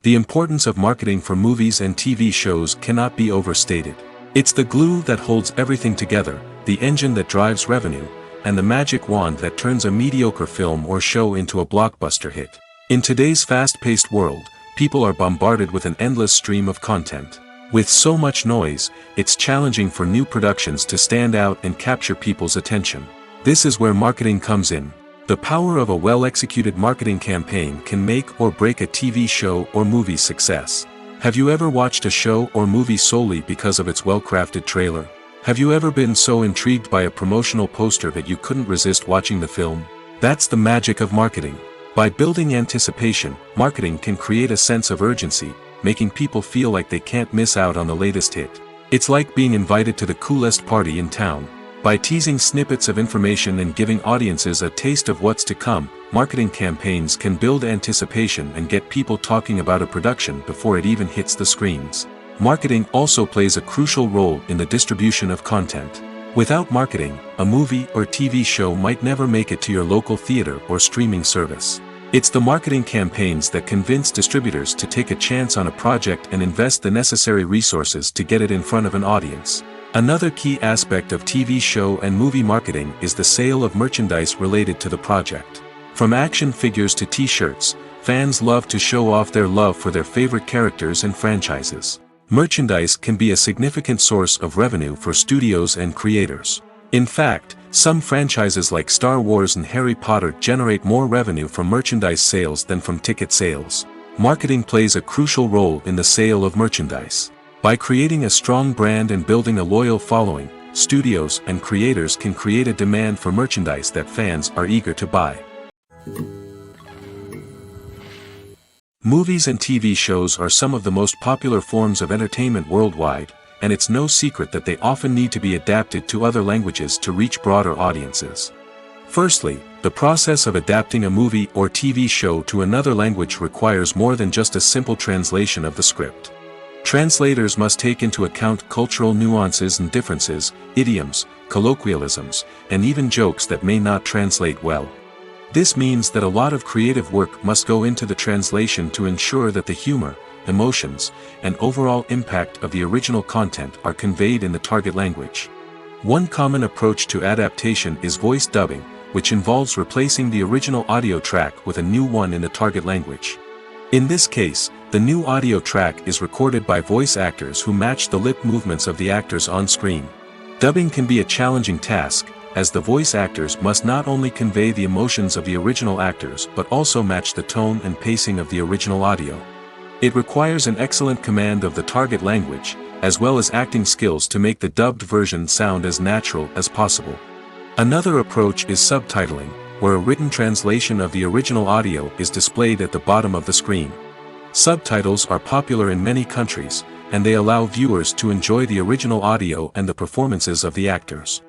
The importance of marketing for movies and TV shows cannot be overstated. It's the glue that holds everything together, the engine that drives revenue, and the magic wand that turns a mediocre film or show into a blockbuster hit. In today's fast-paced world, people are bombarded with an endless stream of content. With so much noise, it's challenging for new productions to stand out and capture people's attention. This is where marketing comes in. The power of a well-executed marketing campaign can make or break a TV show or movie's success. Have you ever watched a show or movie solely because of its well-crafted trailer? Have you ever been so intrigued by a promotional poster that you couldn't resist watching the film? That's the magic of marketing. By building anticipation, marketing can create a sense of urgency, making people feel like they can't miss out on the latest hit. It's like being invited to the coolest party in town. By teasing snippets of information and giving audiences a taste of what's to come, marketing campaigns can build anticipation and get people talking about a production before it even hits the screens. Marketing also plays a crucial role in the distribution of content. Without marketing, a movie or TV show might never make it to your local theater or streaming service. It's the marketing campaigns that convince distributors to take a chance on a project and invest the necessary resources to get it in front of an audience. Another key aspect of TV show and movie marketing is the sale of merchandise related to the project. From action figures to t-shirts, fans love to show off their love for their favorite characters and franchises. Merchandise can be a significant source of revenue for studios and creators. In fact, some franchises like Star Wars and Harry Potter generate more revenue from merchandise sales than from ticket sales. Marketing plays a crucial role in the sale of merchandise. By creating a strong brand and building a loyal following, studios and creators can create a demand for merchandise that fans are eager to buy. Movies and TV shows are some of the most popular forms of entertainment worldwide, and it's no secret that they often need to be adapted to other languages to reach broader audiences. Firstly, the process of adapting a movie or TV show to another language requires more than just a simple translation of the script. Translators must take into account cultural nuances and differences, idioms, colloquialisms, and even jokes that may not translate well. This means that a lot of creative work must go into the translation to ensure that the humor, emotions, and overall impact of the original content are conveyed in the target language. One common approach to adaptation is voice dubbing, which involves replacing the original audio track with a new one in the target language. In this case, the new audio track is recorded by voice actors who match the lip movements of the actors on screen. Dubbing can be a challenging task, as the voice actors must not only convey the emotions of the original actors but also match the tone and pacing of the original audio. It requires an excellent command of the target language, as well as acting skills to make the dubbed version sound as natural as possible. Another approach is subtitling, where a written translation of the original audio is displayed at the bottom of the screen. Subtitles are popular in many countries, and they allow viewers to enjoy the original audio and the performances of the actors.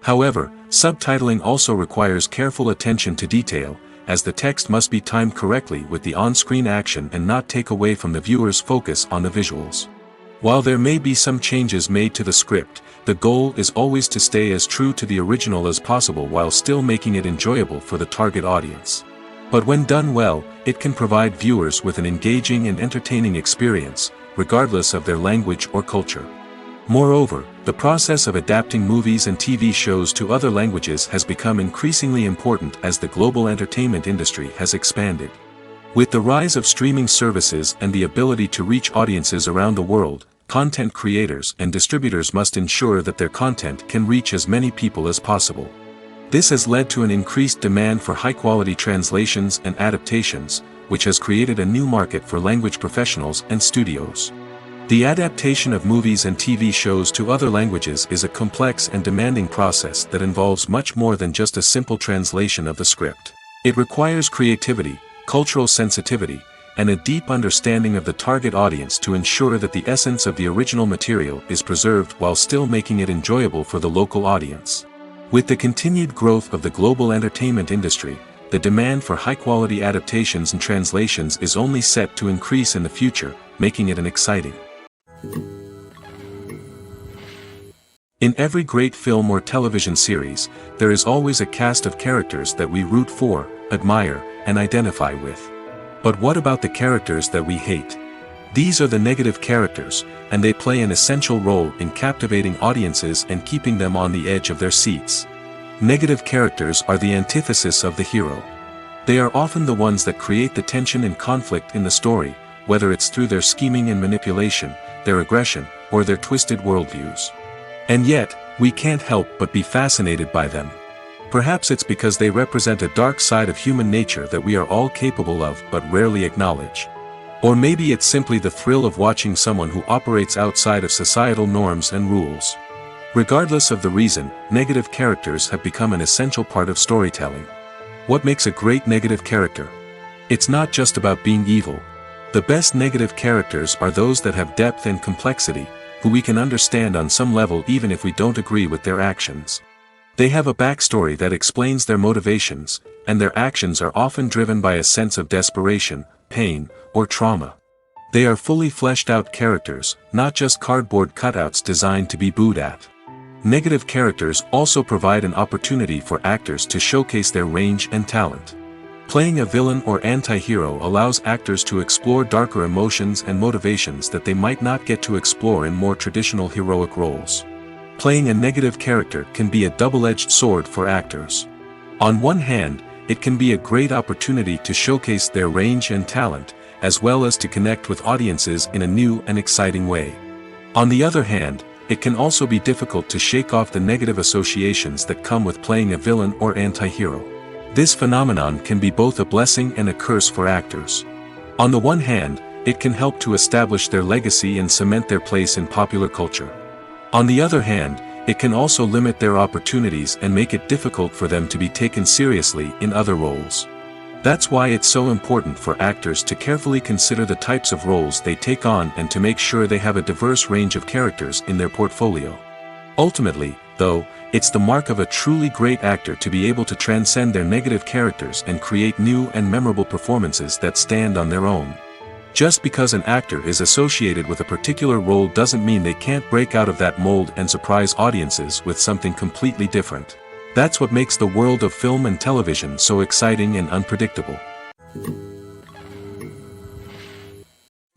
However, subtitling also requires careful attention to detail, as the text must be timed correctly with the on-screen action and not take away from the viewer's focus on the visuals. While there may be some changes made to the script, the goal is always to stay as true to the original as possible while still making it enjoyable for the target audience. But when done well, it can provide viewers with an engaging and entertaining experience, regardless of their language or culture. Moreover, the process of adapting movies and TV shows to other languages has become increasingly important as the global entertainment industry has expanded. With the rise of streaming services and the ability to reach audiences around the world, content creators and distributors must ensure that their content can reach as many people as possible. This has led to an increased demand for high-quality translations and adaptations, which has created a new market for language professionals and studios. The adaptation of movies and TV shows to other languages is a complex and demanding process that involves much more than just a simple translation of the script. It requires creativity, cultural sensitivity, and a deep understanding of the target audience to ensure that the essence of the original material is preserved while still making it enjoyable for the local audience. With the continued growth of the global entertainment industry, the demand for high-quality adaptations and translations is only set to increase in the future, making it an exciting. In every great film or television series, there is always a cast of characters that we root for, admire, and identify with. But what about the characters that we hate? These are the negative characters, and they play an essential role in captivating audiences and keeping them on the edge of their seats. Negative characters are the antithesis of the hero. They are often the ones that create the tension and conflict in the story, whether it's through their scheming and manipulation, their aggression, or their twisted worldviews. And yet, we can't help but be fascinated by them. Perhaps it's because they represent a dark side of human nature that we are all capable of but rarely acknowledge. Or maybe it's simply the thrill of watching someone who operates outside of societal norms and rules. Regardless of the reason, negative characters have become an essential part of storytelling. What makes a great negative character? It's not just about being evil. The best negative characters are those that have depth and complexity, who we can understand on some level even if we don't agree with their actions. They have a backstory that explains their motivations, and their actions are often driven by a sense of desperation, pain, or trauma. They are fully fleshed out characters, not just cardboard cutouts designed to be booed at. Negative characters also provide an opportunity for actors to showcase their range and talent. Playing a villain or anti-hero allows actors to explore darker emotions and motivations that they might not get to explore in more traditional heroic roles. Playing a negative character can be a double-edged sword for actors. On one hand, it can be a great opportunity to showcase their range and talent, as well as to connect with audiences in a new and exciting way. On the other hand, it can also be difficult to shake off the negative associations that come with playing a villain or anti-hero. This phenomenon can be both a blessing and a curse for actors. On the one hand, it can help to establish their legacy and cement their place in popular culture. On the other hand, it can also limit their opportunities and make it difficult for them to be taken seriously in other roles. That's why it's so important for actors to carefully consider the types of roles they take on and to make sure they have a diverse range of characters in their portfolio. Ultimately, though, it's the mark of a truly great actor to be able to transcend their negative characters and create new and memorable performances that stand on their own. Just because an actor is associated with a particular role doesn't mean they can't break out of that mold and surprise audiences with something completely different. That's what makes the world of film and television so exciting and unpredictable.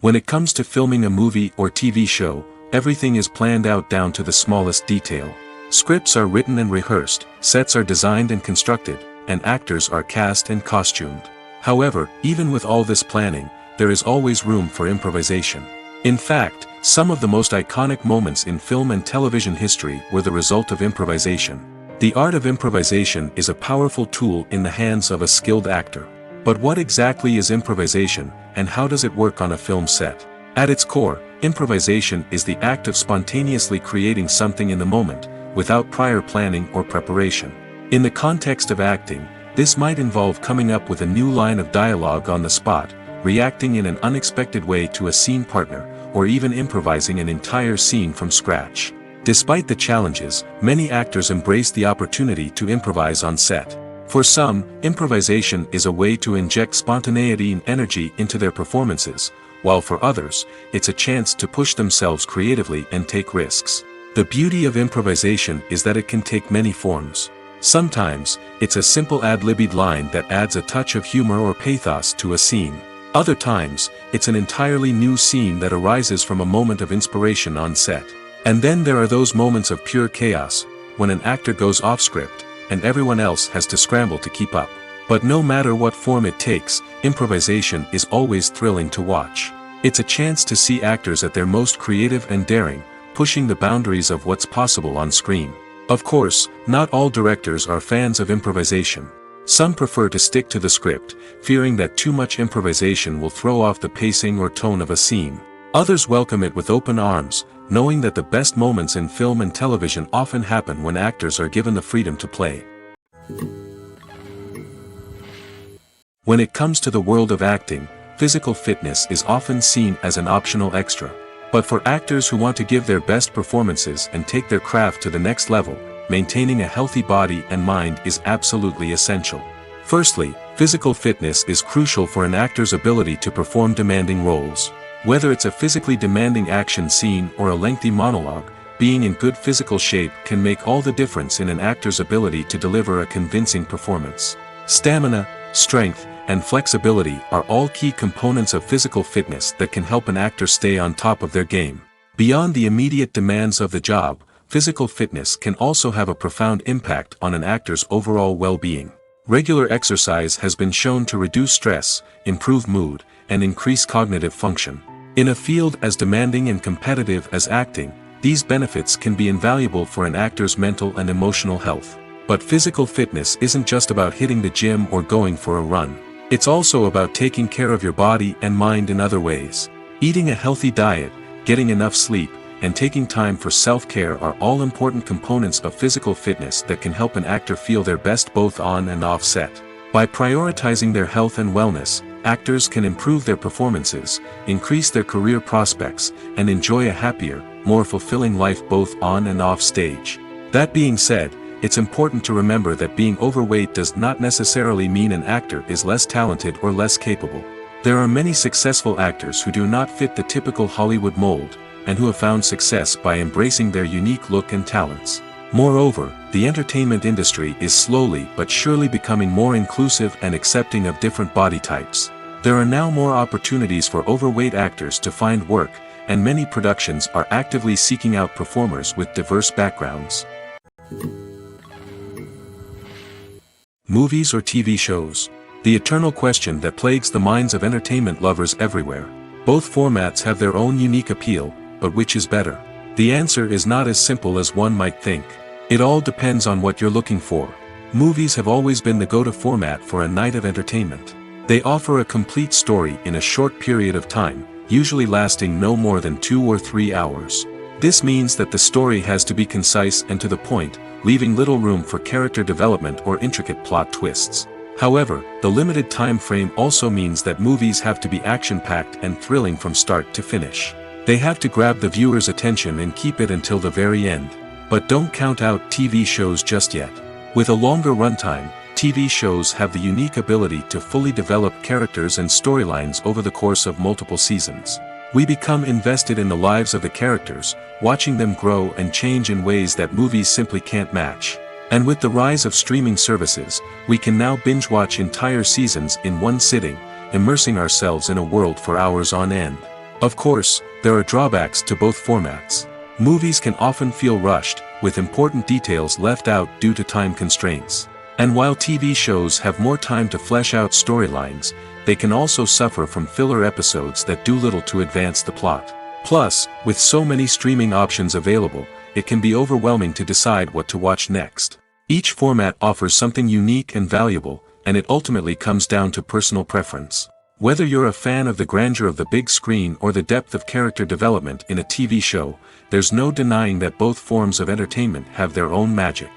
When it comes to filming a movie or TV show, everything is planned out down to the smallest detail. Scripts are written and rehearsed, sets are designed and constructed, and actors are cast and costumed. However, even with all this planning, there is always room for improvisation. In fact, some of the most iconic moments in film and television history were the result of improvisation. The art of improvisation is a powerful tool in the hands of a skilled actor. But what exactly is improvisation, and how does it work on a film set? At its core, improvisation is the act of spontaneously creating something in the moment, without prior planning or preparation. In the context of acting, this might involve coming up with a new line of dialogue on the spot, reacting in an unexpected way to a scene partner, or even improvising an entire scene from scratch. Despite the challenges, many actors embrace the opportunity to improvise on set. For some, improvisation is a way to inject spontaneity and energy into their performances, while for others, it's a chance to push themselves creatively and take risks. The beauty of improvisation is that it can take many forms. Sometimes, it's a simple ad-libbed line that adds a touch of humor or pathos to a scene. Other times, it's an entirely new scene that arises from a moment of inspiration on set. And then there are those moments of pure chaos, when an actor goes off script, and everyone else has to scramble to keep up. But no matter what form it takes, improvisation is always thrilling to watch. It's a chance to see actors at their most creative and daring, pushing the boundaries of what's possible on screen. Of course, not all directors are fans of improvisation. Some prefer to stick to the script, fearing that too much improvisation will throw off the pacing or tone of a scene. Others welcome it with open arms, knowing that the best moments in film and television often happen when actors are given the freedom to play. When it comes to the world of acting, physical fitness is often seen as an optional extra. But for actors who want to give their best performances and take their craft to the next level, maintaining a healthy body and mind is absolutely essential. Firstly, physical fitness is crucial for an actor's ability to perform demanding roles. Whether it's a physically demanding action scene or a lengthy monologue, being in good physical shape can make all the difference in an actor's ability to deliver a convincing performance. Stamina, strength, and flexibility are all key components of physical fitness that can help an actor stay on top of their game. Beyond the immediate demands of the job, physical fitness can also have a profound impact on an actor's overall well-being. Regular exercise has been shown to reduce stress, improve mood, and increase cognitive function. In a field as demanding and competitive as acting, these benefits can be invaluable for an actor's mental and emotional health. But physical fitness isn't just about hitting the gym or going for a run. It's also about taking care of your body and mind in other ways. Eating a healthy diet, getting enough sleep, and taking time for self-care are all important components of physical fitness that can help an actor feel their best both on and off set. By prioritizing their health and wellness, actors can improve their performances, increase their career prospects, and enjoy a happier, more fulfilling life both on and off stage. That being said, it's important to remember that being overweight does not necessarily mean an actor is less talented or less capable. There are many successful actors who do not fit the typical Hollywood mold, and who have found success by embracing their unique look and talents. Moreover, the entertainment industry is slowly but surely becoming more inclusive and accepting of different body types. There are now more opportunities for overweight actors to find work, and many productions are actively seeking out performers with diverse backgrounds. Movies or TV shows? The eternal question that plagues the minds of entertainment lovers everywhere. Both formats have their own unique appeal, but which is better? The answer is not as simple as one might think. It all depends on what you're looking for. Movies have always been the go-to format for a night of entertainment. They offer a complete story in a short period of time, usually lasting no more than 2 or 3 hours. This means that the story has to be concise and to the point, leaving little room for character development or intricate plot twists. However, the limited time frame also means that movies have to be action-packed and thrilling from start to finish. They have to grab the viewer's attention and keep it until the very end. But don't count out TV shows just yet. With a longer runtime, TV shows have the unique ability to fully develop characters and storylines over the course of multiple seasons. We become invested in the lives of the characters, watching them grow and change in ways that movies simply can't match. And with the rise of streaming services, we can now binge-watch entire seasons in one sitting, immersing ourselves in a world for hours on end. Of course, there are drawbacks to both formats. Movies can often feel rushed, with important details left out due to time constraints. And while TV shows have more time to flesh out storylines, they can also suffer from filler episodes that do little to advance the plot. Plus, with so many streaming options available, it can be overwhelming to decide what to watch next. Each format offers something unique and valuable, and it ultimately comes down to personal preference. Whether you're a fan of the grandeur of the big screen or the depth of character development in a TV show, there's no denying that both forms of entertainment have their own magic.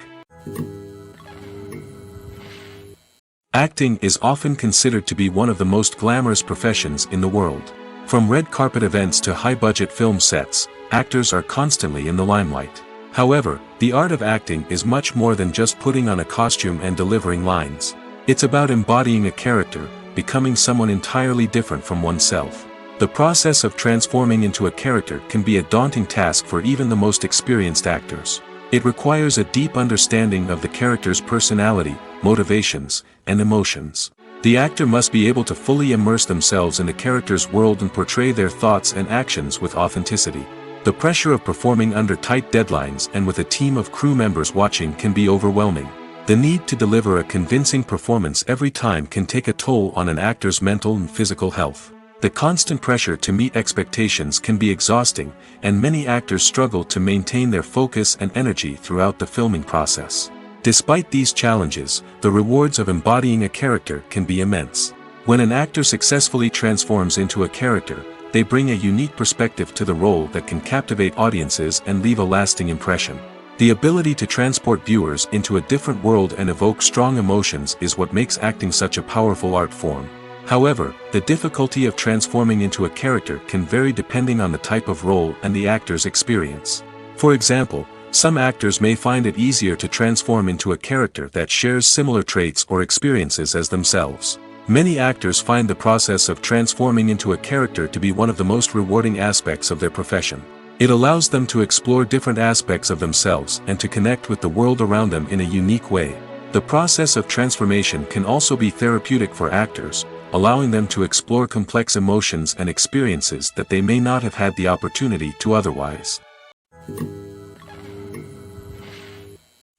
Acting is often considered to be one of the most glamorous professions in the world. From red carpet events to high-budget film sets, actors are constantly in the limelight. However, the art of acting is much more than just putting on a costume and delivering lines. It's about embodying a character, becoming someone entirely different from oneself. The process of transforming into a character can be a daunting task for even the most experienced actors. It requires a deep understanding of the character's personality, motivations, and emotions. The actor must be able to fully immerse themselves in the character's world and portray their thoughts and actions with authenticity. The pressure of performing under tight deadlines and with a team of crew members watching can be overwhelming. The need to deliver a convincing performance every time can take a toll on an actor's mental and physical health. The constant pressure to meet expectations can be exhausting, and many actors struggle to maintain their focus and energy throughout the filming process. Despite these challenges, the rewards of embodying a character can be immense. When an actor successfully transforms into a character, they bring a unique perspective to the role that can captivate audiences and leave a lasting impression. The ability to transport viewers into a different world and evoke strong emotions is what makes acting such a powerful art form. However, the difficulty of transforming into a character can vary depending on the type of role and the actor's experience. For example, some actors may find it easier to transform into a character that shares similar traits or experiences as themselves. Many actors find the process of transforming into a character to be one of the most rewarding aspects of their profession. It allows them to explore different aspects of themselves and to connect with the world around them in a unique way. The process of transformation can also be therapeutic for actors, allowing them to explore complex emotions and experiences that they may not have had the opportunity to otherwise.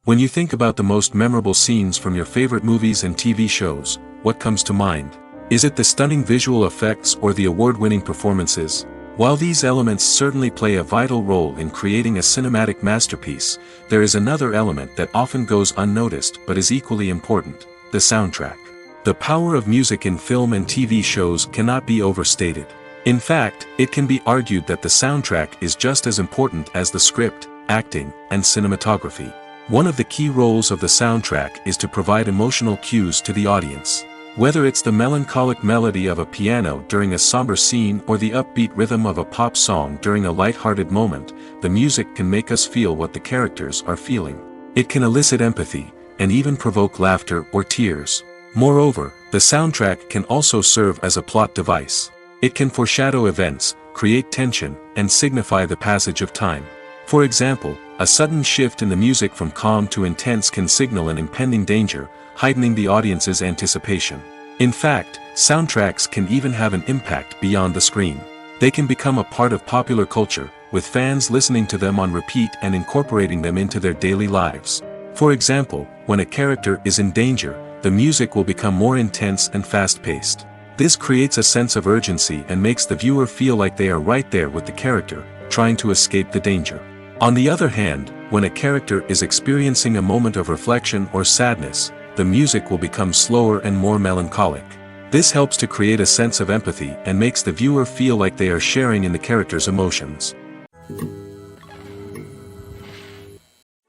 When you think about the most memorable scenes from your favorite movies and TV shows, what comes to mind? Is it the stunning visual effects or the award-winning performances? While these elements certainly play a vital role in creating a cinematic masterpiece, there is another element that often goes unnoticed but is equally important: the soundtrack. The power of music in film and TV shows cannot be overstated. In fact, it can be argued that the soundtrack is just as important as the script, acting, and cinematography. One of the key roles of the soundtrack is to provide emotional cues to the audience. Whether it's the melancholic melody of a piano during a somber scene or the upbeat rhythm of a pop song during a light-hearted moment, the music can make us feel what the characters are feeling. It can elicit empathy, and even provoke laughter or tears. Moreover, the soundtrack can also serve as a plot device. It can foreshadow events, create tension, and signify the passage of time. For example, a sudden shift in the music from calm to intense can signal an impending danger, heightening the audience's anticipation. In fact, soundtracks can even have an impact beyond the screen. They can become a part of popular culture, with fans listening to them on repeat and incorporating them into their daily lives. For example, when a character is in danger, the music will become more intense and fast-paced. This creates a sense of urgency and makes the viewer feel like they are right there with the character, trying to escape the danger. On the other hand, when a character is experiencing a moment of reflection or sadness, the music will become slower and more melancholic. This helps to create a sense of empathy and makes the viewer feel like they are sharing in the character's emotions.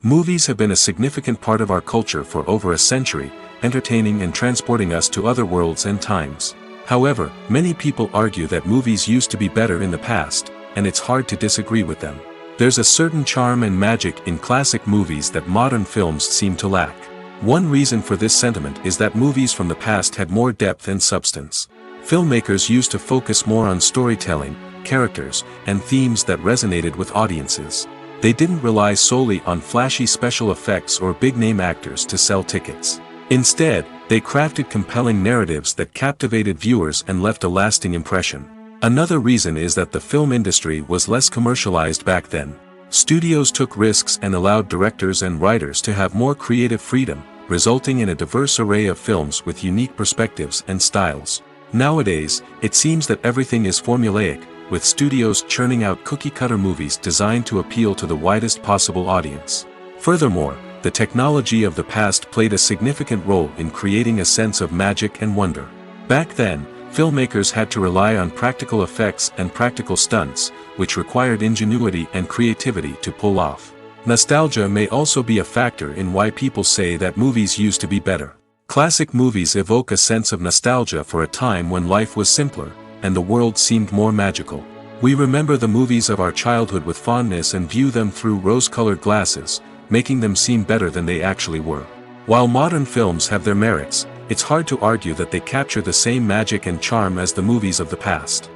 Movies have been a significant part of our culture for over a century, entertaining and transporting us to other worlds and times. However, many people argue that movies used to be better in the past, and it's hard to disagree with them. There's a certain charm and magic in classic movies that modern films seem to lack. One reason for this sentiment is that movies from the past had more depth and substance. Filmmakers used to focus more on storytelling, characters, and themes that resonated with audiences. They didn't rely solely on flashy special effects or big-name actors to sell tickets. Instead, they crafted compelling narratives that captivated viewers and left a lasting impression. Another reason is that the film industry was less commercialized back then. Studios took risks and allowed directors and writers to have more creative freedom, resulting in a diverse array of films with unique perspectives and styles. Nowadays, it seems that everything is formulaic, with studios churning out cookie-cutter movies designed to appeal to the widest possible audience. Furthermore, the technology of the past played a significant role in creating a sense of magic and wonder. Back then, filmmakers had to rely on practical effects and practical stunts, which required ingenuity and creativity to pull off. Nostalgia may also be a factor in why people say that movies used to be better. Classic movies evoke a sense of nostalgia for a time when life was simpler, and the world seemed more magical. We remember the movies of our childhood with fondness and view them through rose-colored glasses, making them seem better than they actually were. While modern films have their merits, it's hard to argue that they capture the same magic and charm as the movies of the past.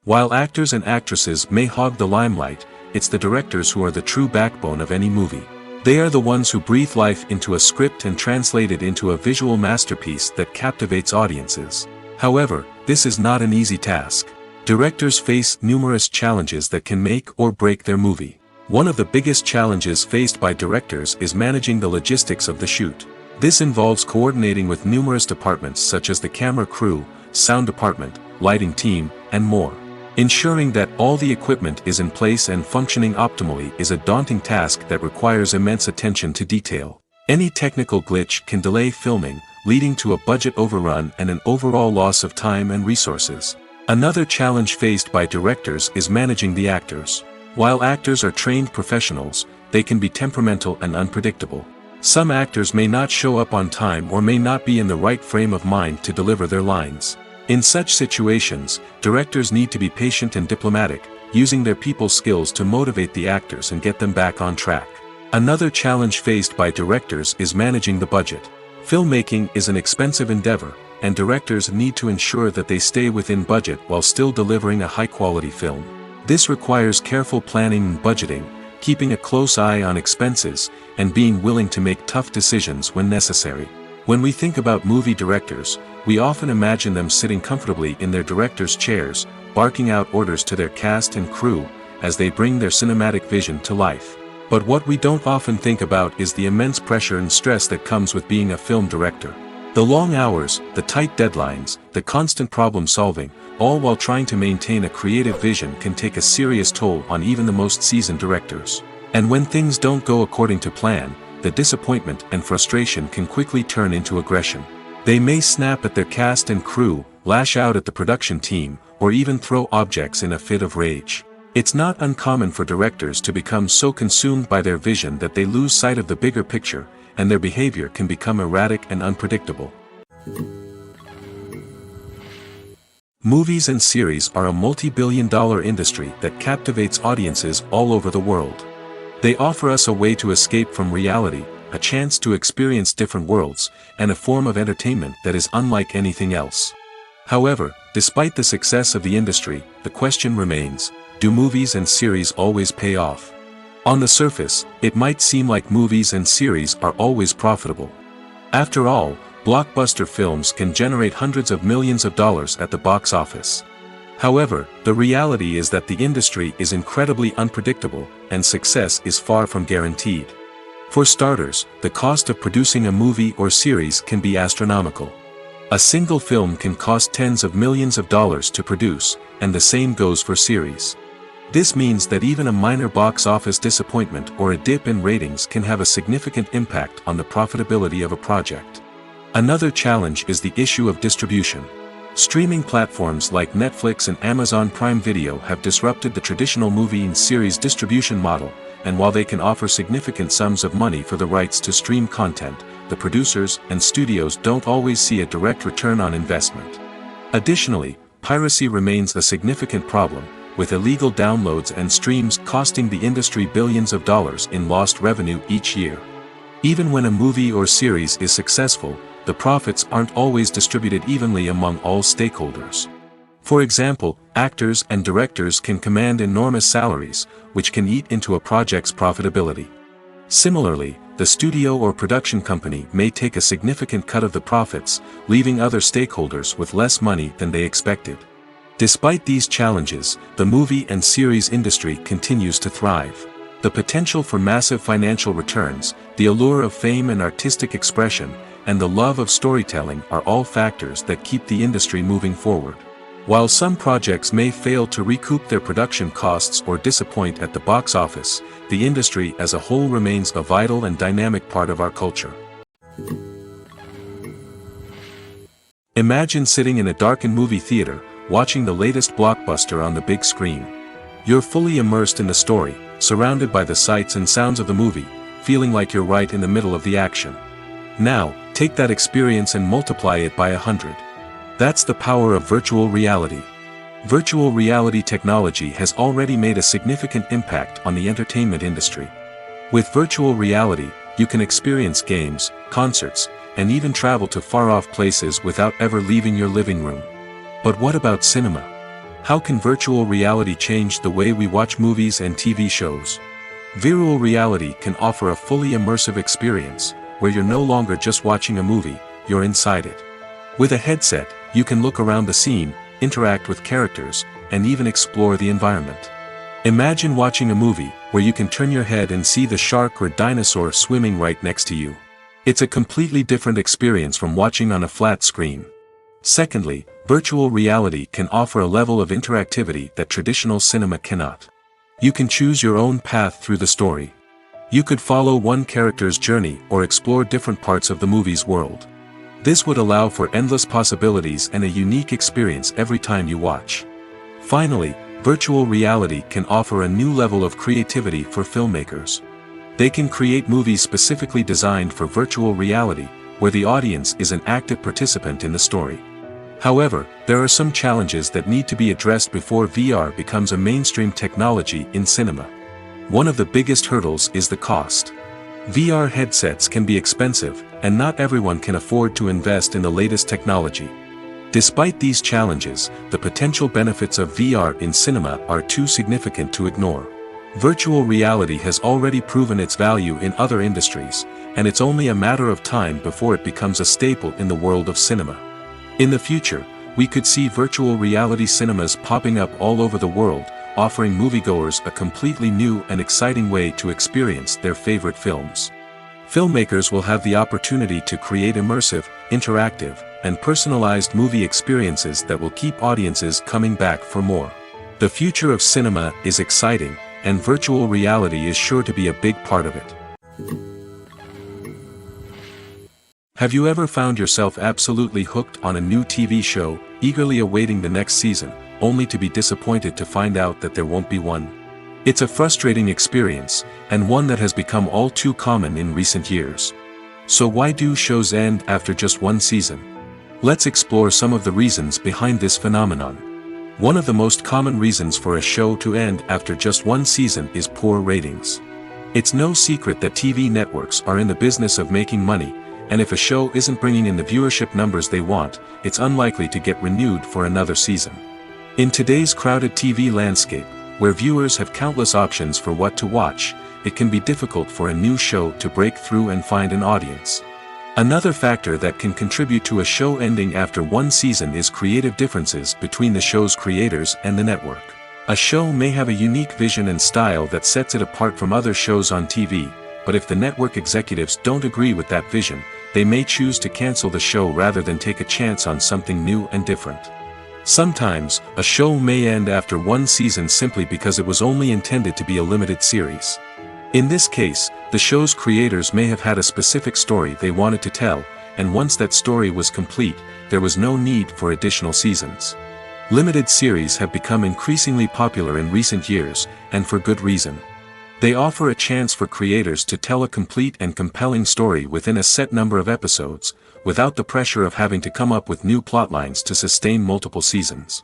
While actors and actresses may hog the limelight, it's the directors who are the true backbone of any movie. They are the ones who breathe life into a script and translate it into a visual masterpiece that captivates audiences. However, this is not an easy task. Directors face numerous challenges that can make or break their movie. One of the biggest challenges faced by directors is managing the logistics of the shoot. This involves coordinating with numerous departments such as the camera crew, sound department, lighting team, and more. Ensuring that all the equipment is in place and functioning optimally is a daunting task that requires immense attention to detail. Any technical glitch can delay filming, leading to a budget overrun and an overall loss of time and resources. Another challenge faced by directors is managing the actors. While actors are trained professionals, they can be temperamental and unpredictable. Some actors may not show up on time or may not be in the right frame of mind to deliver their lines. In such situations, directors need to be patient and diplomatic, using their people skills to motivate the actors and get them back on track. Another challenge faced by directors is managing the budget. Filmmaking is an expensive endeavor, and directors need to ensure that they stay within budget while still delivering a high-quality film. This requires careful planning and budgeting, keeping a close eye on expenses, and being willing to make tough decisions when necessary. When we think about movie directors, we often imagine them sitting comfortably in their director's chairs, barking out orders to their cast and crew, as they bring their cinematic vision to life. But what we don't often think about is the immense pressure and stress that comes with being a film director. The long hours, the tight deadlines, the constant problem solving, all while trying to maintain a creative vision can take a serious toll on even the most seasoned directors. And when things don't go according to plan, the disappointment and frustration can quickly turn into aggression. They may snap at their cast and crew, lash out at the production team, or even throw objects in a fit of rage. It's not uncommon for directors to become so consumed by their vision that they lose sight of the bigger picture, and their behavior can become erratic and unpredictable. Movies and series are a multi-billion-dollar industry that captivates audiences all over the world. They offer us a way to escape from reality, a chance to experience different worlds, and a form of entertainment that is unlike anything else. However, despite the success of the industry, the question remains, do movies and series always pay off? On the surface, it might seem like movies and series are always profitable. After all, blockbuster films can generate hundreds of millions of dollars at the box office. However, the reality is that the industry is incredibly unpredictable, and success is far from guaranteed. For starters, the cost of producing a movie or series can be astronomical. A single film can cost tens of millions of dollars to produce, and the same goes for series. This means that even a minor box office disappointment or a dip in ratings can have a significant impact on the profitability of a project. Another challenge is the issue of distribution. Streaming platforms like Netflix and Amazon Prime Video have disrupted the traditional movie and series distribution model, and while they can offer significant sums of money for the rights to stream content, the producers and studios don't always see a direct return on investment. Additionally, piracy remains a significant problem, with illegal downloads and streams costing the industry billions of dollars in lost revenue each year. Even when a movie or series is successful, the profits aren't always distributed evenly among all stakeholders. For example, actors and directors can command enormous salaries, which can eat into a project's profitability. Similarly, the studio or production company may take a significant cut of the profits, leaving other stakeholders with less money than they expected. Despite these challenges, the movie and series industry continues to thrive. The potential for massive financial returns, the allure of fame and artistic expression, and the love of storytelling are all factors that keep the industry moving forward. While some projects may fail to recoup their production costs or disappoint at the box office, the industry as a whole remains a vital and dynamic part of our culture. Imagine sitting in a darkened movie theater, watching the latest blockbuster on the big screen. You're fully immersed in the story, surrounded by the sights and sounds of the movie, feeling like you're right in the middle of the action. Now, take that experience and multiply it by 100. That's the power of virtual reality. Virtual reality technology has already made a significant impact on the entertainment industry. With virtual reality, you can experience games, concerts, and even travel to far-off places without ever leaving your living room. But what about cinema? How can virtual reality change the way we watch movies and TV shows? Virtual reality can offer a fully immersive experience, where you're no longer just watching a movie, you're inside it. With a headset, you can look around the scene, interact with characters, and even explore the environment. Imagine watching a movie where you can turn your head and see the shark or dinosaur swimming right next to you. It's a completely different experience from watching on a flat screen. Secondly, virtual reality can offer a level of interactivity that traditional cinema cannot. You can choose your own path through the story. You could follow one character's journey or explore different parts of the movie's world. This would allow for endless possibilities and a unique experience every time you watch. Finally, virtual reality can offer a new level of creativity for filmmakers. They can create movies specifically designed for virtual reality, where the audience is an active participant in the story. However, there are some challenges that need to be addressed before VR becomes a mainstream technology in cinema. One of the biggest hurdles is the cost. VR headsets can be expensive, and not everyone can afford to invest in the latest technology. Despite these challenges, the potential benefits of VR in cinema are too significant to ignore. Virtual reality has already proven its value in other industries, and it's only a matter of time before it becomes a staple in the world of cinema. In the future, we could see virtual reality cinemas popping up all over the world, offering moviegoers a completely new and exciting way to experience their favorite films. Filmmakers will have the opportunity to create immersive, interactive, and personalized movie experiences that will keep audiences coming back for more. The future of cinema is exciting, and virtual reality is sure to be a big part of it. Have you ever found yourself absolutely hooked on a new TV show, eagerly awaiting the next season, only to be disappointed to find out that there won't be one? It's a frustrating experience, and one that has become all too common in recent years. So why do shows end after just one season? Let's explore some of the reasons behind this phenomenon. One of the most common reasons for a show to end after just one season is poor ratings. It's no secret that TV networks are in the business of making money, and if a show isn't bringing in the viewership numbers they want, it's unlikely to get renewed for another season. In today's crowded TV landscape, where viewers have countless options for what to watch, it can be difficult for a new show to break through and find an audience. Another factor that can contribute to a show ending after one season is creative differences between the show's creators and the network. A show may have a unique vision and style that sets it apart from other shows on TV, but if the network executives don't agree with that vision, they may choose to cancel the show rather than take a chance on something new and different. Sometimes, a show may end after one season simply because it was only intended to be a limited series. In this case, the show's creators may have had a specific story they wanted to tell, and once that story was complete, there was no need for additional seasons. Limited series have become increasingly popular in recent years, and for good reason. They offer a chance for creators to tell a complete and compelling story within a set number of episodes, without the pressure of having to come up with new plotlines to sustain multiple seasons.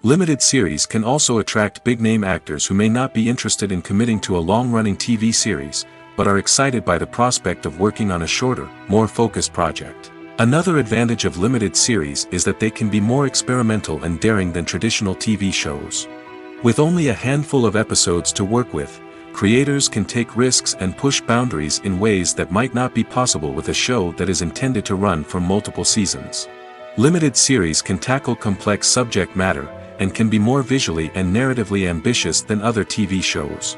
Limited series can also attract big-name actors who may not be interested in committing to a long-running TV series, but are excited by the prospect of working on a shorter, more focused project. Another advantage of limited series is that they can be more experimental and daring than traditional TV shows. With only a handful of episodes to work with, creators can take risks and push boundaries in ways that might not be possible with a show that is intended to run for multiple seasons. Limited series can tackle complex subject matter, and can be more visually and narratively ambitious than other TV shows.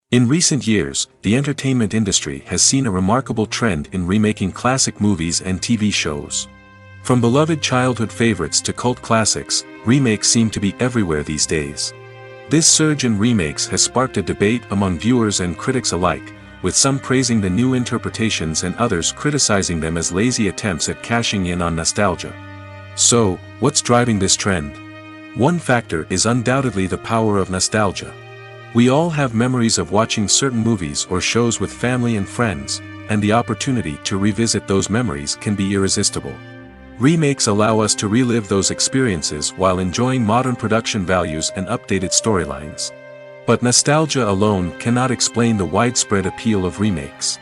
In recent years, the entertainment industry has seen a remarkable trend in remaking classic movies and TV shows. From beloved childhood favorites to cult classics, remakes seem to be everywhere these days. This surge in remakes has sparked a debate among viewers and critics alike, with some praising the new interpretations and others criticizing them as lazy attempts at cashing in on nostalgia. So, what's driving this trend? One factor is undoubtedly the power of nostalgia. We all have memories of watching certain movies or shows with family and friends, and the opportunity to revisit those memories can be irresistible. Remakes allow us to relive those experiences while enjoying modern production values and updated storylines. But nostalgia alone cannot explain the widespread appeal of remakes.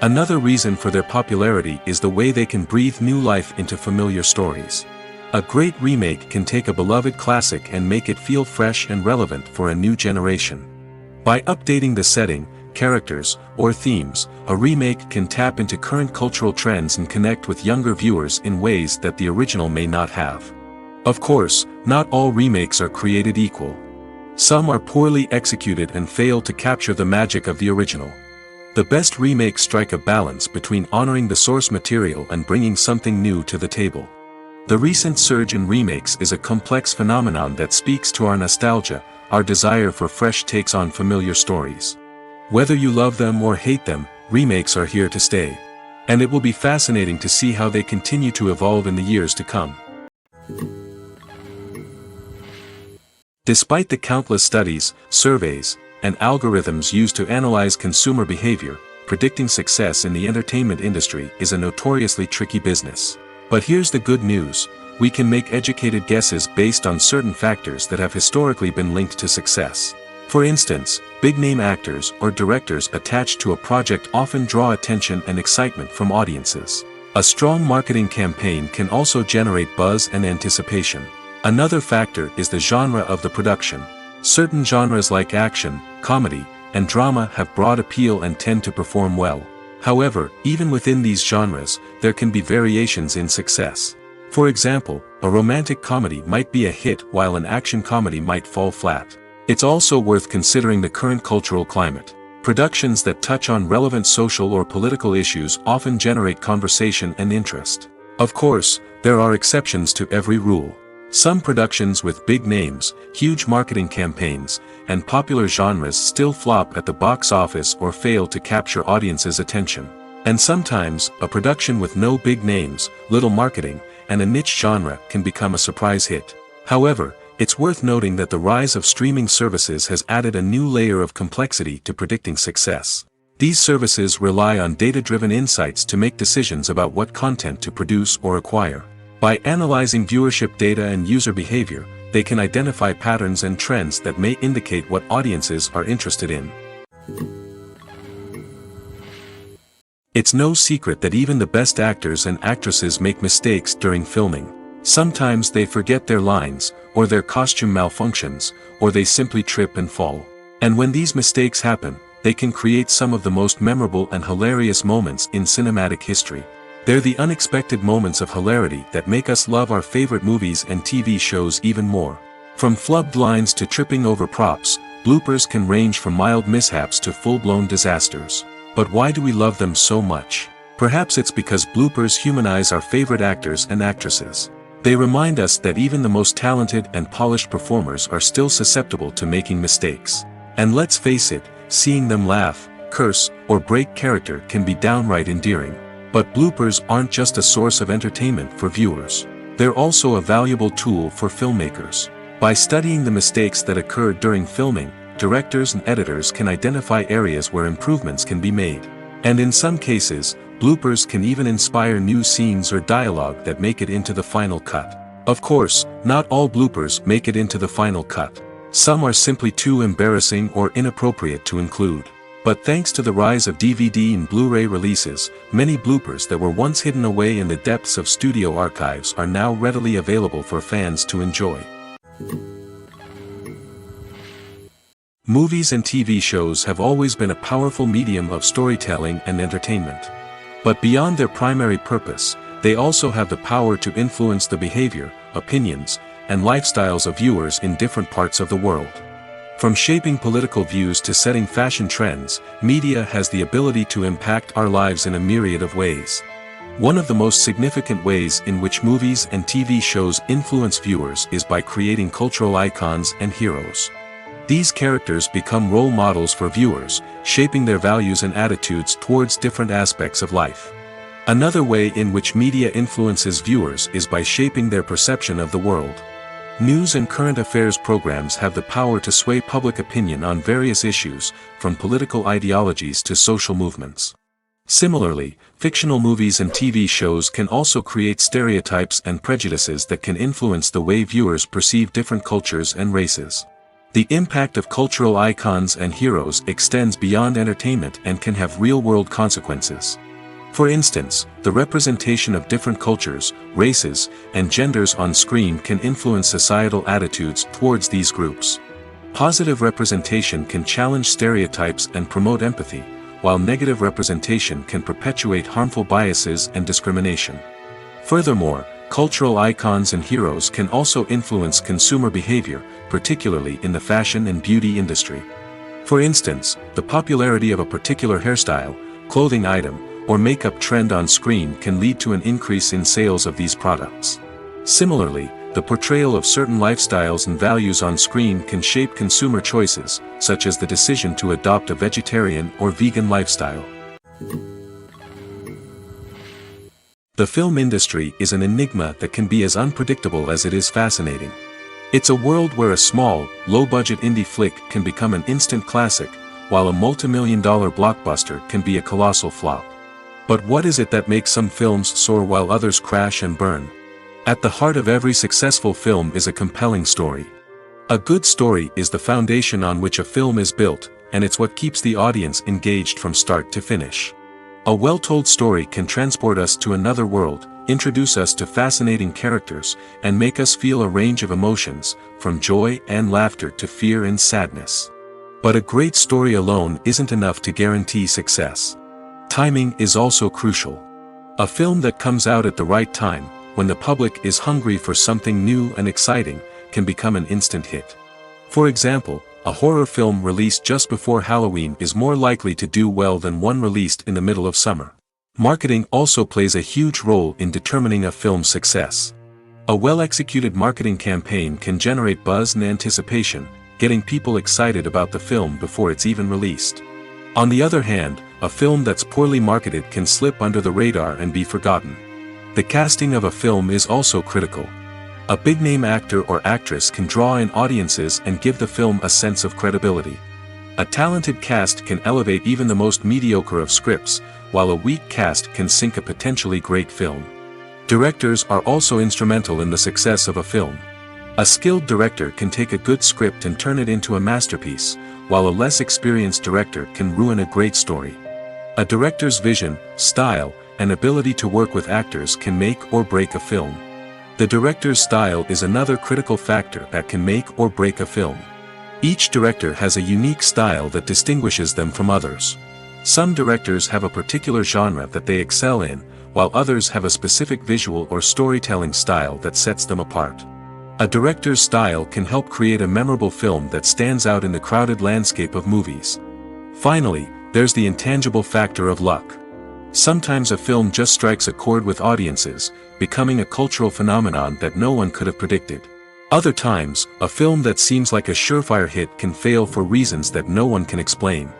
Another reason for their popularity is the way they can breathe new life into familiar stories. A great remake can take a beloved classic and make it feel fresh and relevant for a new generation. By updating the setting, characters, or themes, a remake can tap into current cultural trends and connect with younger viewers in ways that the original may not have. Of course, not all remakes are created equal. Some are poorly executed and fail to capture the magic of the original. The best remakes strike a balance between honoring the source material and bringing something new to the table. The recent surge in remakes is a complex phenomenon that speaks to our nostalgia, our desire for fresh takes on familiar stories. Whether you love them or hate them, remakes are here to stay. And it will be fascinating to see how they continue to evolve in the years to come. Despite the countless studies, surveys, and algorithms used to analyze consumer behavior, predicting success in the entertainment industry is a notoriously tricky business. But here's the good news: we can make educated guesses based on certain factors that have historically been linked to success. For instance, big-name actors or directors attached to a project often draw attention and excitement from audiences. A strong marketing campaign can also generate buzz and anticipation. Another factor is the genre of the production. Certain genres like action, comedy, and drama have broad appeal and tend to perform well. However, even within these genres, there can be variations in success. For example, a romantic comedy might be a hit while an action comedy might fall flat. It's also worth considering the current cultural climate. Productions that touch on relevant social or political issues often generate conversation and interest. Of course, there are exceptions to every rule. Some productions with big names, huge marketing campaigns, and popular genres still flop at the box office or fail to capture audiences' attention. And sometimes, a production with no big names, little marketing, and a niche genre can become a surprise hit. However, it's worth noting that the rise of streaming services has added a new layer of complexity to predicting success. These services rely on data-driven insights to make decisions about what content to produce or acquire. By analyzing viewership data and user behavior, they can identify patterns and trends that may indicate what audiences are interested in. It's no secret that even the best actors and actresses make mistakes during filming. Sometimes they forget their lines, or their costume malfunctions, or they simply trip and fall. And when these mistakes happen, they can create some of the most memorable and hilarious moments in cinematic history. They're the unexpected moments of hilarity that make us love our favorite movies and TV shows even more. From flubbed lines to tripping over props, bloopers can range from mild mishaps to full-blown disasters. But why do we love them so much? Perhaps it's because bloopers humanize our favorite actors and actresses. They remind us that even the most talented and polished performers are still susceptible to making mistakes. And let's face it, seeing them laugh, curse, or break character can be downright endearing. But bloopers aren't just a source of entertainment for viewers. They're also a valuable tool for filmmakers. By studying the mistakes that occurred during filming, directors and editors can identify areas where improvements can be made. And in some cases, bloopers can even inspire new scenes or dialogue that make it into the final cut. Of course, not all bloopers make it into the final cut. Some are simply too embarrassing or inappropriate to include. But thanks to the rise of DVD and Blu-ray releases, many bloopers that were once hidden away in the depths of studio archives are now readily available for fans to enjoy. Movies and TV shows have always been a powerful medium of storytelling and entertainment. But beyond their primary purpose, they also have the power to influence the behavior, opinions, and lifestyles of viewers in different parts of the world. From shaping political views to setting fashion trends, media has the ability to impact our lives in a myriad of ways. One of the most significant ways in which movies and TV shows influence viewers is by creating cultural icons and heroes. These characters become role models for viewers, shaping their values and attitudes towards different aspects of life. Another way in which media influences viewers is by shaping their perception of the world. News and current affairs programs have the power to sway public opinion on various issues, from political ideologies to social movements. Similarly, fictional movies and TV shows can also create stereotypes and prejudices that can influence the way viewers perceive different cultures and races. The impact of cultural icons and heroes extends beyond entertainment and can have real-world consequences. For instance, the representation of different cultures, races, and genders on screen can influence societal attitudes towards these groups. Positive representation can challenge stereotypes and promote empathy, while negative representation can perpetuate harmful biases and discrimination. Furthermore, cultural icons and heroes can also influence consumer behavior, particularly in the fashion and beauty industry. For instance, the popularity of a particular hairstyle, clothing item, or makeup trend on screen can lead to an increase in sales of these products. Similarly, the portrayal of certain lifestyles and values on screen can shape consumer choices, such as the decision to adopt a vegetarian or vegan lifestyle. The film industry is an enigma that can be as unpredictable as it is fascinating. It's a world where a small, low-budget indie flick can become an instant classic, while a multi-million-dollar blockbuster can be a colossal flop. But what is it that makes some films soar while others crash and burn? At the heart of every successful film is a compelling story. A good story is the foundation on which a film is built, and it's what keeps the audience engaged from start to finish. A well-told story can transport us to another world, introduce us to fascinating characters, and make us feel a range of emotions, from joy and laughter to fear and sadness. But a great story alone isn't enough to guarantee success. Timing is also crucial. A film that comes out at the right time, when the public is hungry for something new and exciting, can become an instant hit. For example, a horror film released just before Halloween is more likely to do well than one released in the middle of summer. Marketing also plays a huge role in determining a film's success. A well-executed marketing campaign can generate buzz and anticipation, getting people excited about the film before it's even released. On the other hand, a film that's poorly marketed can slip under the radar and be forgotten. The casting of a film is also critical. A big-name actor or actress can draw in audiences and give the film a sense of credibility. A talented cast can elevate even the most mediocre of scripts, while a weak cast can sink a potentially great film. Directors are also instrumental in the success of a film. A skilled director can take a good script and turn it into a masterpiece, while a less experienced director can ruin a great story. A director's vision, style, and ability to work with actors can make or break a film. The director's style is another critical factor that can make or break a film. Each director has a unique style that distinguishes them from others. Some directors have a particular genre that they excel in, while others have a specific visual or storytelling style that sets them apart. A director's style can help create a memorable film that stands out in the crowded landscape of movies. Finally, there's the intangible factor of luck. Sometimes a film just strikes a chord with audiences, becoming a cultural phenomenon that no one could have predicted. Other times, a film that seems like a surefire hit can fail for reasons that no one can explain.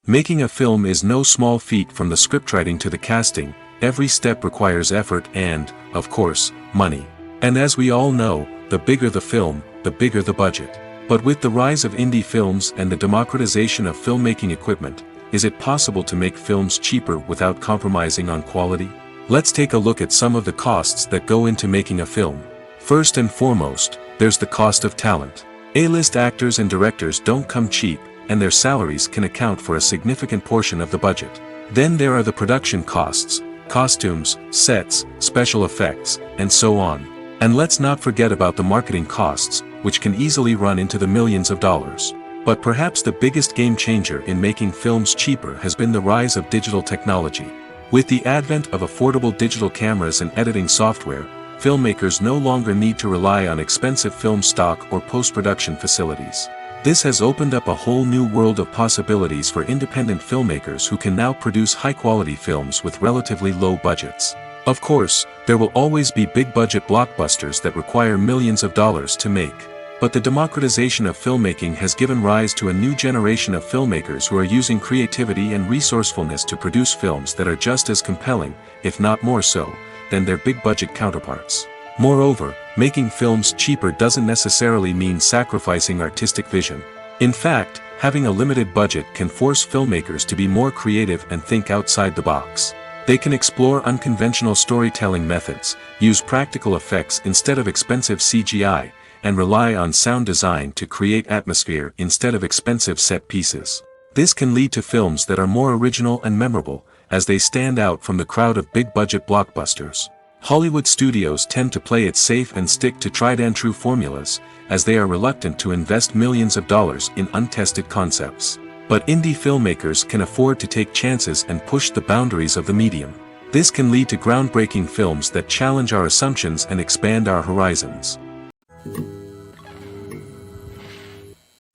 Making a film is no small feat. From the scriptwriting to the casting, every step requires effort and, of course, money. And as we all know, the bigger the film, the bigger the budget. But with the rise of indie films and the democratization of filmmaking equipment, is it possible to make films cheaper without compromising on quality? Let's take a look at some of the costs that go into making a film. First and foremost, there's the cost of talent. A-list actors and directors don't come cheap, and their salaries can account for a significant portion of the budget. Then there are the production costs, costumes, sets, special effects, and so on. And let's not forget about the marketing costs, which can easily run into the millions of dollars. But perhaps the biggest game changer in making films cheaper has been the rise of digital technology. With the advent of affordable digital cameras and editing software, filmmakers no longer need to rely on expensive film stock or post-production facilities. This has opened up a whole new world of possibilities for independent filmmakers who can now produce high-quality films with relatively low budgets. Of course, there will always be big-budget blockbusters that require millions of dollars to make. But the democratization of filmmaking has given rise to a new generation of filmmakers who are using creativity and resourcefulness to produce films that are just as compelling, if not more so, than their big-budget counterparts. Moreover, making films cheaper doesn't necessarily mean sacrificing artistic vision. In fact, having a limited budget can force filmmakers to be more creative and think outside the box. They can explore unconventional storytelling methods, use practical effects instead of expensive CGI, and rely on sound design to create atmosphere instead of expensive set pieces. This can lead to films that are more original and memorable, as they stand out from the crowd of big-budget blockbusters. Hollywood studios tend to play it safe and stick to tried-and-true formulas, as they are reluctant to invest millions of dollars in untested concepts. But indie filmmakers can afford to take chances and push the boundaries of the medium. This can lead to groundbreaking films that challenge our assumptions and expand our horizons.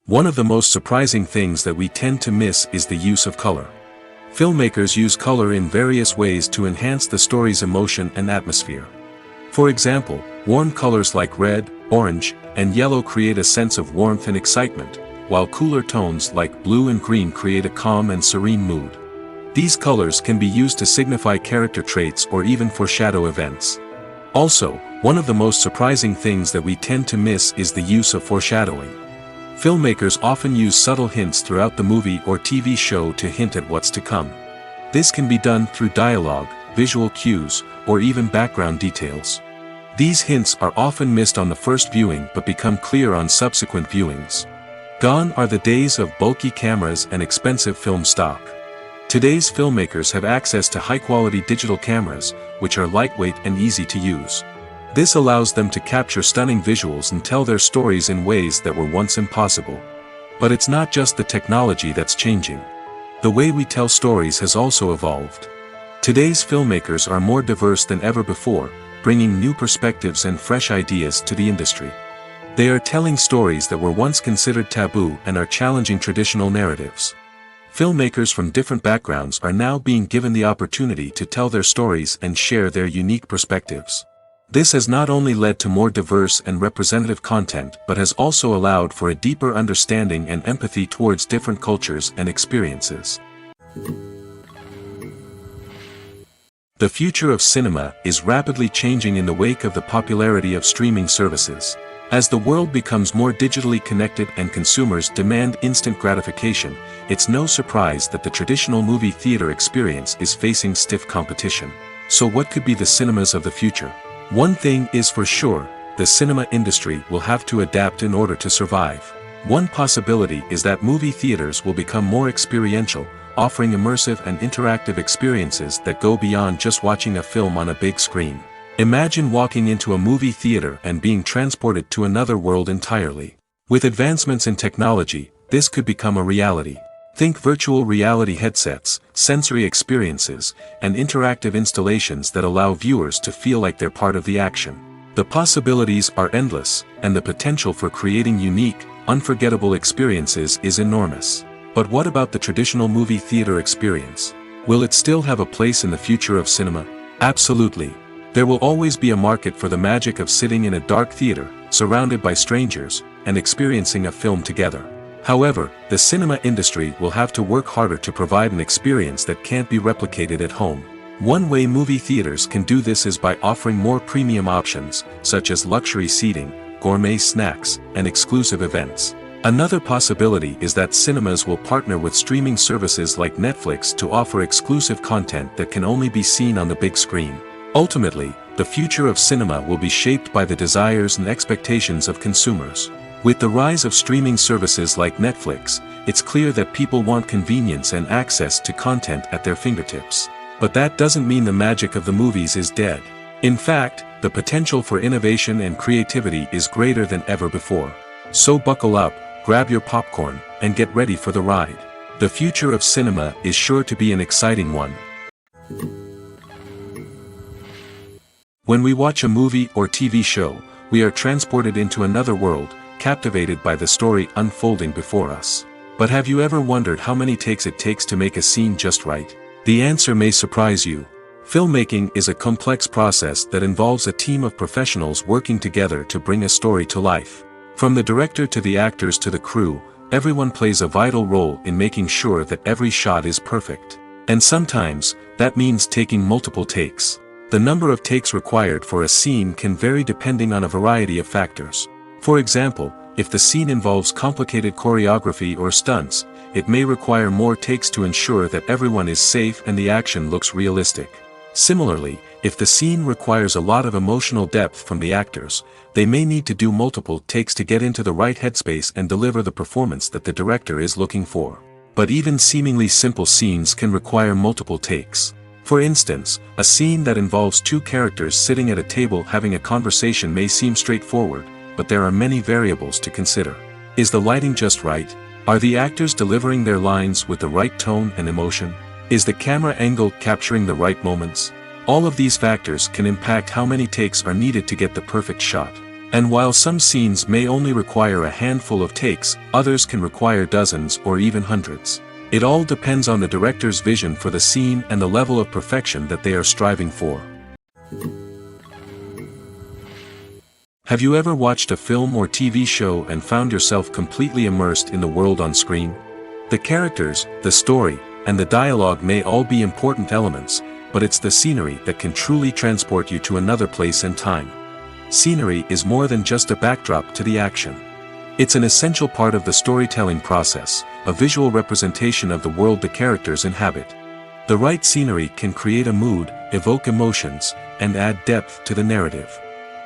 One of the most surprising things that we tend to miss is the use of color. Filmmakers use color in various ways to enhance the story's emotion and atmosphere. For example, warm colors like red, orange, and yellow create a sense of warmth and excitement, while cooler tones like blue and green create a calm and serene mood. These colors can be used to signify character traits or even foreshadow events. Also, one of the most surprising things that we tend to miss is the use of foreshadowing. Filmmakers often use subtle hints throughout the movie or TV show to hint at what's to come. This can be done through dialogue, visual cues, or even background details. These hints are often missed on the first viewing but become clear on subsequent viewings. Gone are the days of bulky cameras and expensive film stock. Today's filmmakers have access to high-quality digital cameras, which are lightweight and easy to use. This allows them to capture stunning visuals and tell their stories in ways that were once impossible. But it's not just the technology that's changing. The way we tell stories has also evolved. Today's filmmakers are more diverse than ever before, bringing new perspectives and fresh ideas to the industry. They are telling stories that were once considered taboo and are challenging traditional narratives. Filmmakers from different backgrounds are now being given the opportunity to tell their stories and share their unique perspectives. This has not only led to more diverse and representative content but has also allowed for a deeper understanding and empathy towards different cultures and experiences. The future of cinema is rapidly changing in the wake of the popularity of streaming services. As the world becomes more digitally connected and consumers demand instant gratification, it's no surprise that the traditional movie theater experience is facing stiff competition. So what could be the cinemas of the future? One thing is for sure, the cinema industry will have to adapt in order to survive. One possibility is that movie theaters will become more experiential, offering immersive and interactive experiences that go beyond just watching a film on a big screen. Imagine walking into a movie theater and being transported to another world entirely. With advancements in technology, this could become a reality. Think virtual reality headsets, sensory experiences, and interactive installations that allow viewers to feel like they're part of the action. The possibilities are endless, and the potential for creating unique, unforgettable experiences is enormous. But what about the traditional movie theater experience? Will it still have a place in the future of cinema? Absolutely. There will always be a market for the magic of sitting in a dark theater, surrounded by strangers, and experiencing a film together. However, the cinema industry will have to work harder to provide an experience that can't be replicated at home. One way movie theaters can do this is by offering more premium options, such as luxury seating, gourmet snacks, and exclusive events. Another possibility is that cinemas will partner with streaming services like Netflix to offer exclusive content that can only be seen on the big screen. Ultimately, the future of cinema will be shaped by the desires and expectations of consumers. With the rise of streaming services like Netflix, it's clear that people want convenience and access to content at their fingertips. But that doesn't mean the magic of the movies is dead. In fact, the potential for innovation and creativity is greater than ever before. So buckle up, grab your popcorn, and get ready for the ride. The future of cinema is sure to be an exciting one. When we watch a movie or TV show, we are transported into another world, captivated by the story unfolding before us. But have you ever wondered how many takes it takes to make a scene just right? The answer may surprise you. Filmmaking is a complex process that involves a team of professionals working together to bring a story to life. From the director to the actors to the crew, everyone plays a vital role in making sure that every shot is perfect. And sometimes, that means taking multiple takes. The number of takes required for a scene can vary depending on a variety of factors. For example, If the scene involves complicated choreography or stunts, it may require more takes to ensure that everyone is safe and the action looks realistic. Similarly, if the scene requires a lot of emotional depth from the actors, they may need to do multiple takes to get into the right headspace and deliver the performance that the director is looking for. But even seemingly simple scenes can require multiple takes. For instance, a scene that involves two characters sitting at a table having a conversation may seem straightforward, but there are many variables to consider. Is the lighting just right? Are the actors delivering their lines with the right tone and emotion? Is the camera angle capturing the right moments? All of these factors can impact how many takes are needed to get the perfect shot. And while some scenes may only require a handful of takes, others can require dozens or even hundreds. It all depends on the director's vision for the scene and the level of perfection that they are striving for. Have you ever watched a film or TV show and found yourself completely immersed in the world on screen? The characters, the story, and the dialogue may all be important elements, but it's the scenery that can truly transport you to another place and time. Scenery is more than just a backdrop to the action. It's an essential part of the storytelling process, a visual representation of the world the characters inhabit. The right scenery can create a mood, evoke emotions, and add depth to the narrative.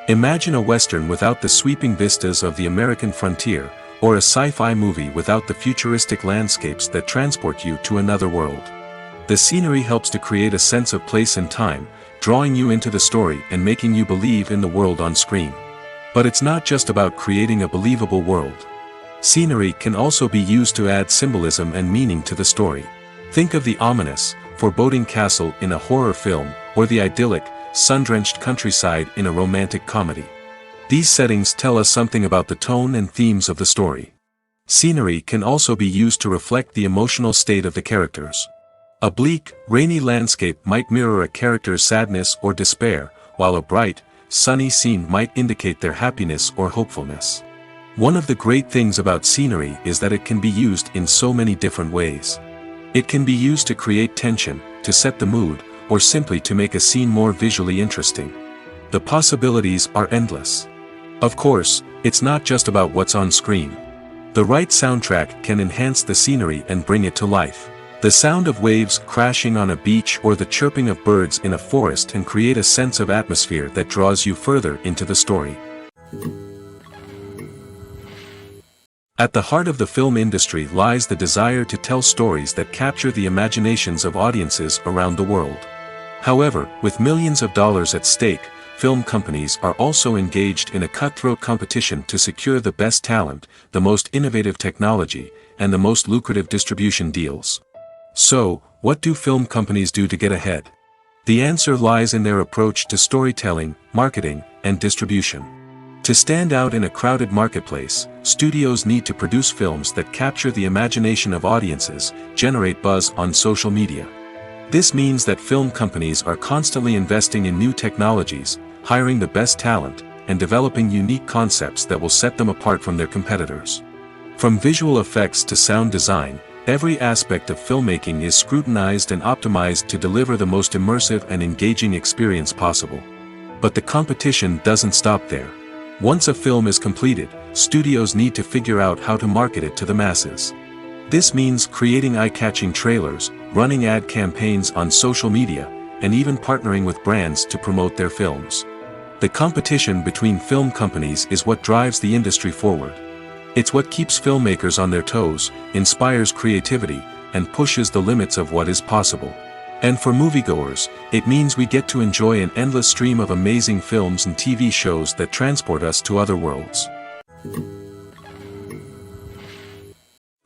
Imagine a Western without the sweeping vistas of the American frontier, or a sci-fi movie without the futuristic landscapes that transport you to another world. The scenery helps to create a sense of place and time, drawing you into the story and making you believe in the world on screen. But it's not just about creating a believable world. Scenery can also be used to add symbolism and meaning to the story. Think of the ominous, foreboding castle in a horror film, or the idyllic, sun-drenched countryside in a romantic comedy. These settings tell us something about the tone and themes of the story. Scenery can also be used to reflect the emotional state of the characters. A bleak, rainy landscape might mirror a character's sadness or despair, while a bright, sunny scene might indicate their happiness or hopefulness. One of the great things about scenery is that it can be used in so many different ways. It can be used to create tension, to set the mood, or simply to make a scene more visually interesting. The possibilities are endless. Of course, it's not just about what's on screen. The right soundtrack can enhance the scenery and bring it to life. The sound of waves crashing on a beach or the chirping of birds in a forest can create a sense of atmosphere that draws you further into the story. At the heart of the film industry lies the desire to tell stories that capture the imaginations of audiences around the world. However, with millions of dollars at stake, film companies are also engaged in a cutthroat competition to secure the best talent, the most innovative technology, and the most lucrative distribution deals. So, what do film companies do to get ahead? The answer lies in their approach to storytelling, marketing, and distribution. To stand out in a crowded marketplace, studios need to produce films that capture the imagination of audiences, generate buzz on social media. This means that film companies are constantly investing in new technologies, hiring the best talent, and developing unique concepts that will set them apart from their competitors. From visual effects to sound design, every aspect of filmmaking is scrutinized and optimized to deliver the most immersive and engaging experience possible. But the competition doesn't stop there. Once a film is completed, studios need to figure out how to market it to the masses. This means creating eye-catching trailers, running ad campaigns on social media, and even partnering with brands to promote their films. The competition between film companies is what drives the industry forward. It's what keeps filmmakers on their toes, inspires creativity, and pushes the limits of what is possible. And for moviegoers, it means we get to enjoy an endless stream of amazing films and TV shows that transport us to other worlds.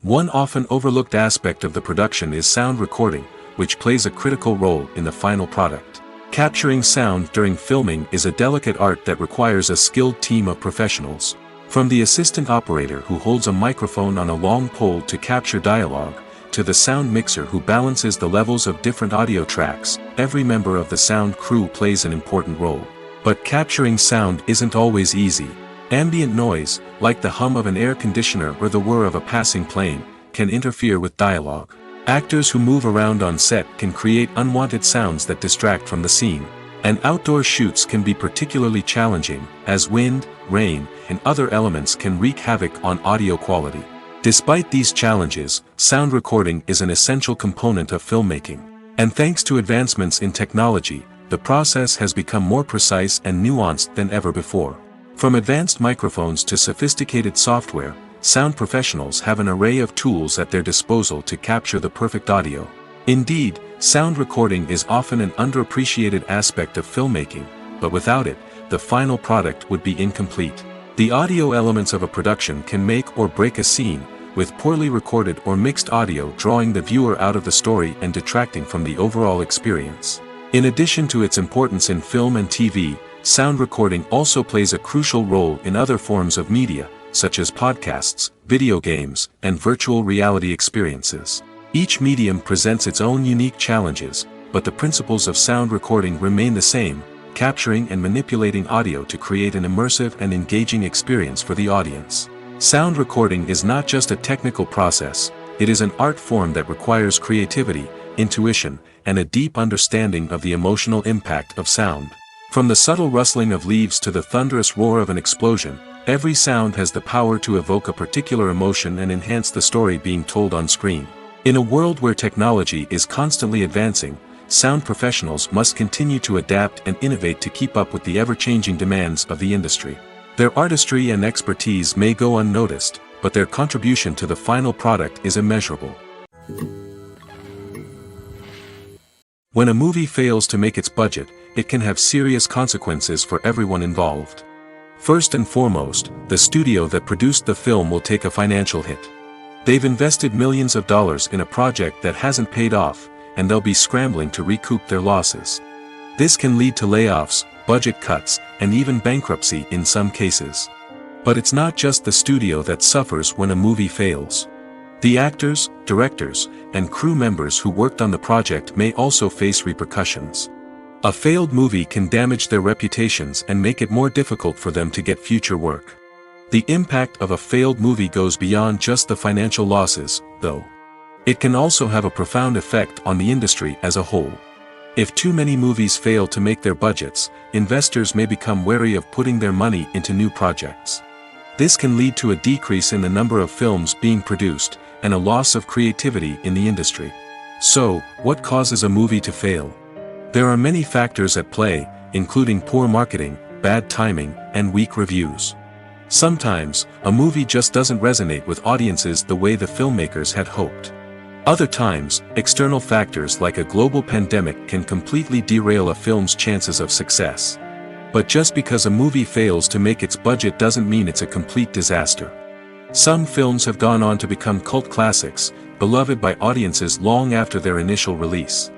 One often overlooked aspect of the production is sound recording, which plays a critical role in the final product. Capturing sound during filming is a delicate art that requires a skilled team of professionals. From the assistant operator who holds a microphone on a long pole to capture dialogue, to the sound mixer who balances the levels of different audio tracks, every member of the sound crew plays an important role. But capturing sound isn't always easy. Ambient noise, like the hum of an air conditioner or the whir of a passing plane, can interfere with dialogue. Actors who move around on set can create unwanted sounds that distract from the scene. And outdoor shoots can be particularly challenging, as wind, rain, and other elements can wreak havoc on audio quality. Despite these challenges, sound recording is an essential component of filmmaking. And thanks to advancements in technology, the process has become more precise and nuanced than ever before. From advanced microphones to sophisticated software, sound professionals have an array of tools at their disposal to capture the perfect audio. Indeed, sound recording is often an underappreciated aspect of filmmaking, but without it, the final product would be incomplete. The audio elements of a production can make or break a scene, with poorly recorded or mixed audio drawing the viewer out of the story and detracting from the overall experience. In addition to its importance in film and TV, sound recording also plays a crucial role in other forms of media, such as podcasts, video games, and virtual reality experiences. Each medium presents its own unique challenges, but the principles of sound recording remain the same, capturing and manipulating audio to create an immersive and engaging experience for the audience. Sound recording is not just a technical process, it is an art form that requires creativity, intuition, and a deep understanding of the emotional impact of sound. From the subtle rustling of leaves to the thunderous roar of an explosion, every sound has the power to evoke a particular emotion and enhance the story being told on screen. In a world where technology is constantly advancing, sound professionals must continue to adapt and innovate to keep up with the ever-changing demands of the industry. Their artistry and expertise may go unnoticed, but their contribution to the final product is immeasurable. When a movie fails to make its budget, it can have serious consequences for everyone involved. First and foremost, the studio that produced the film will take a financial hit. They've invested millions of dollars in a project that hasn't paid off, and they'll be scrambling to recoup their losses. This can lead to layoffs, budget cuts, and even bankruptcy in some cases. But it's not just the studio that suffers when a movie fails. The actors, directors, and crew members who worked on the project may also face repercussions. A failed movie can damage their reputations and make it more difficult for them to get future work. The impact of a failed movie goes beyond just the financial losses, though. It can also have a profound effect on the industry as a whole. If too many movies fail to make their budgets, investors may become wary of putting their money into new projects. This can lead to a decrease in the number of films being produced, and a loss of creativity in the industry. So, what causes a movie to fail? There are many factors at play, including poor marketing, bad timing, and weak reviews. Sometimes, a movie just doesn't resonate with audiences the way the filmmakers had hoped. Other times, external factors like a global pandemic can completely derail a film's chances of success. But just because a movie fails to make its budget doesn't mean it's a complete disaster. Some films have gone on to become cult classics, beloved by audiences long after their initial release.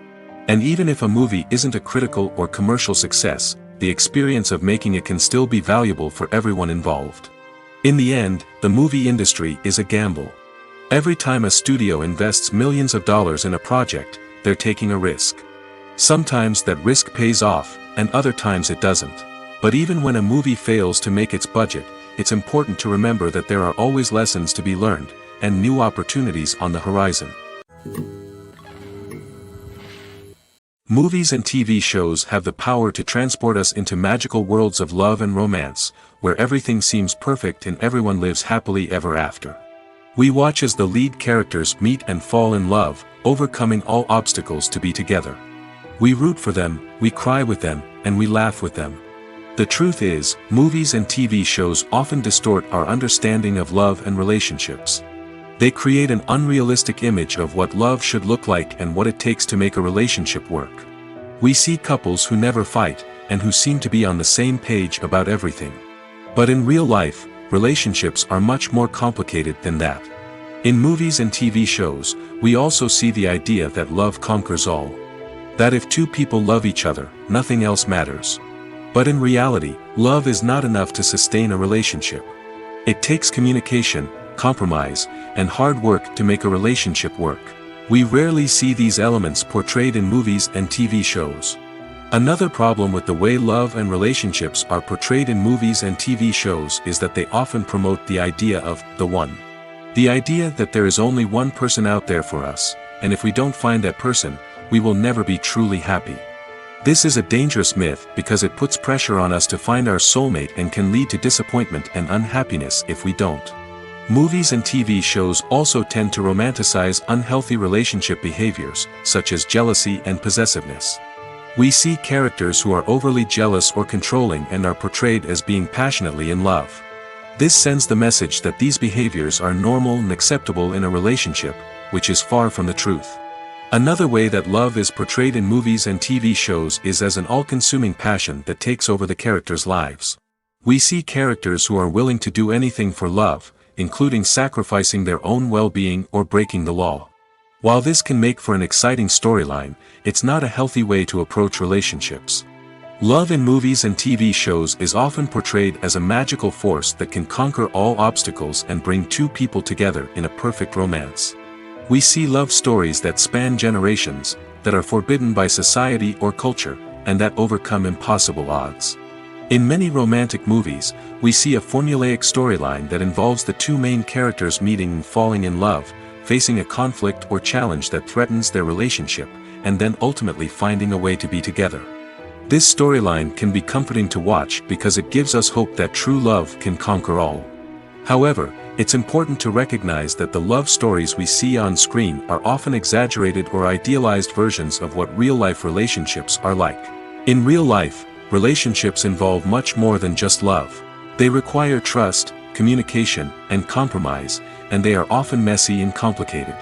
And even if a movie isn't a critical or commercial success, the experience of making it can still be valuable for everyone involved. In the end, the movie industry is a gamble. Every time a studio invests millions of dollars in a project, they're taking a risk. Sometimes that risk pays off, and other times it doesn't. But even when a movie fails to make its budget, it's important to remember that there are always lessons to be learned, and new opportunities on the horizon. Movies and TV shows have the power to transport us into magical worlds of love and romance, where everything seems perfect and everyone lives happily ever after. We watch as the lead characters meet and fall in love, overcoming all obstacles to be together. We root for them, we cry with them, and we laugh with them. The truth is, movies and TV shows often distort our understanding of love and relationships. They create an unrealistic image of what love should look like and what it takes to make a relationship work. We see couples who never fight, and who seem to be on the same page about everything. But in real life, relationships are much more complicated than that. In movies and TV shows, we also see the idea that love conquers all. That if two people love each other, nothing else matters. But in reality, love is not enough to sustain a relationship. It takes communication, compromise, and hard work to make a relationship work. We rarely see these elements portrayed in movies and TV shows. Another problem with the way love and relationships are portrayed in movies and TV shows is that they often promote the idea of the one. The idea that there is only one person out there for us, and if we don't find that person, we will never be truly happy. This is a dangerous myth because it puts pressure on us to find our soulmate and can lead to disappointment and unhappiness if we don't. Movies and TV shows also tend to romanticize unhealthy relationship behaviors, such as jealousy and possessiveness. We see characters who are overly jealous or controlling and are portrayed as being passionately in love. This sends the message that these behaviors are normal and acceptable in a relationship, which is far from the truth. Another way that love is portrayed in movies and TV shows is as an all-consuming passion that takes over the characters' lives. We see characters who are willing to do anything for love, including sacrificing their own well-being or breaking the law. While this can make for an exciting storyline, it's not a healthy way to approach relationships. Love in movies and TV shows is often portrayed as a magical force that can conquer all obstacles and bring two people together in a perfect romance. We see love stories that span generations, that are forbidden by society or culture, and that overcome impossible odds. In many romantic movies, we see a formulaic storyline that involves the two main characters meeting and falling in love, facing a conflict or challenge that threatens their relationship, and then ultimately finding a way to be together. This storyline can be comforting to watch because it gives us hope that true love can conquer all. However, it's important to recognize that the love stories we see on screen are often exaggerated or idealized versions of what real-life relationships are like. In real life, relationships involve much more than just love. They require trust, communication, and compromise, and they are often messy and complicated.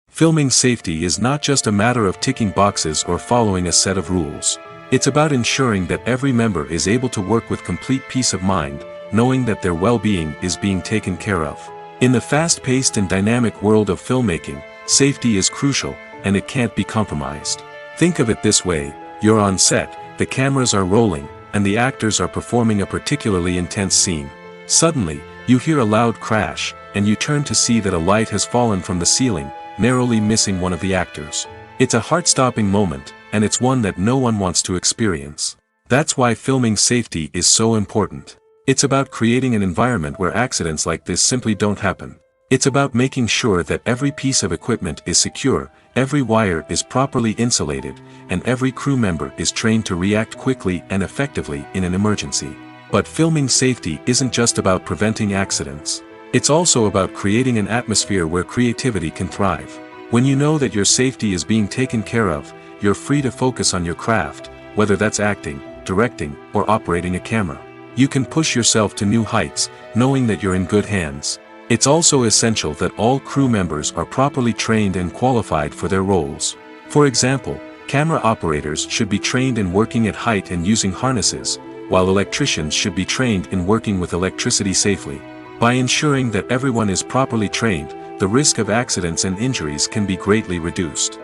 Filming safety is not just a matter of ticking boxes or following a set of rules. It's about ensuring that every member is able to work with complete peace of mind, knowing that their well-being is being taken care of. In the fast-paced and dynamic world of filmmaking, safety is crucial, and it can't be compromised. Think of it this way: you're on set, the cameras are rolling, and the actors are performing a particularly intense scene. Suddenly, you hear a loud crash, and you turn to see that a light has fallen from the ceiling, narrowly missing one of the actors. It's a heart-stopping moment, and it's one that no one wants to experience. That's why filming safety is so important. It's about creating an environment where accidents like this simply don't happen. It's about making sure that every piece of equipment is secure, every wire is properly insulated, and every crew member is trained to react quickly and effectively in an emergency. But filming safety isn't just about preventing accidents. It's also about creating an atmosphere where creativity can thrive. When you know that your safety is being taken care of, you're free to focus on your craft, whether that's acting, directing, or operating a camera. You can push yourself to new heights, knowing that you're in good hands. It's also essential that all crew members are properly trained and qualified for their roles. For example, camera operators should be trained in working at height and using harnesses, while electricians should be trained in working with electricity safely. By ensuring that everyone is properly trained, the risk of accidents and injuries can be greatly reduced.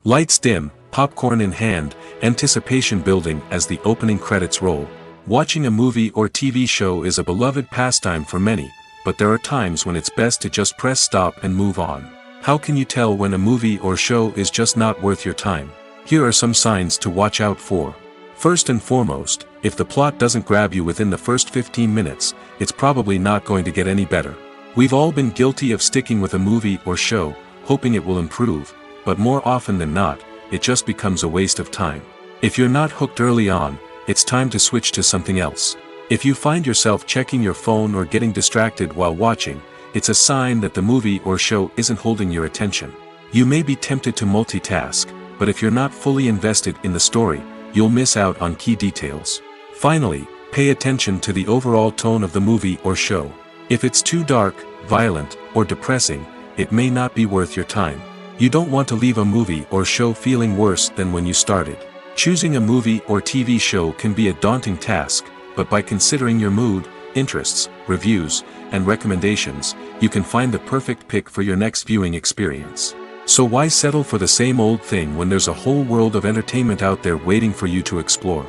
Lights dim, popcorn in hand, anticipation building as the opening credits roll. Watching a movie or TV show is a beloved pastime for many, but there are times when it's best to just press stop and move on. How can you tell when a movie or show is just not worth your time? Here are some signs to watch out for. First and foremost, if the plot doesn't grab you within the first 15 minutes, it's probably not going to get any better. We've all been guilty of sticking with a movie or show, hoping it will improve, but more often than not, it just becomes a waste of time. If you're not hooked early on, it's time to switch to something else. If you find yourself checking your phone or getting distracted while watching, it's a sign that the movie or show isn't holding your attention. You may be tempted to multitask, but if you're not fully invested in the story, you'll miss out on key details. Finally, pay attention to the overall tone of the movie or show. If it's too dark, violent, or depressing, it may not be worth your time. You don't want to leave a movie or show feeling worse than when you started. Choosing a movie or TV show can be a daunting task, but by considering your mood, interests, reviews, and recommendations, you can find the perfect pick for your next viewing experience. So why settle for the same old thing when there's a whole world of entertainment out there waiting for you to explore?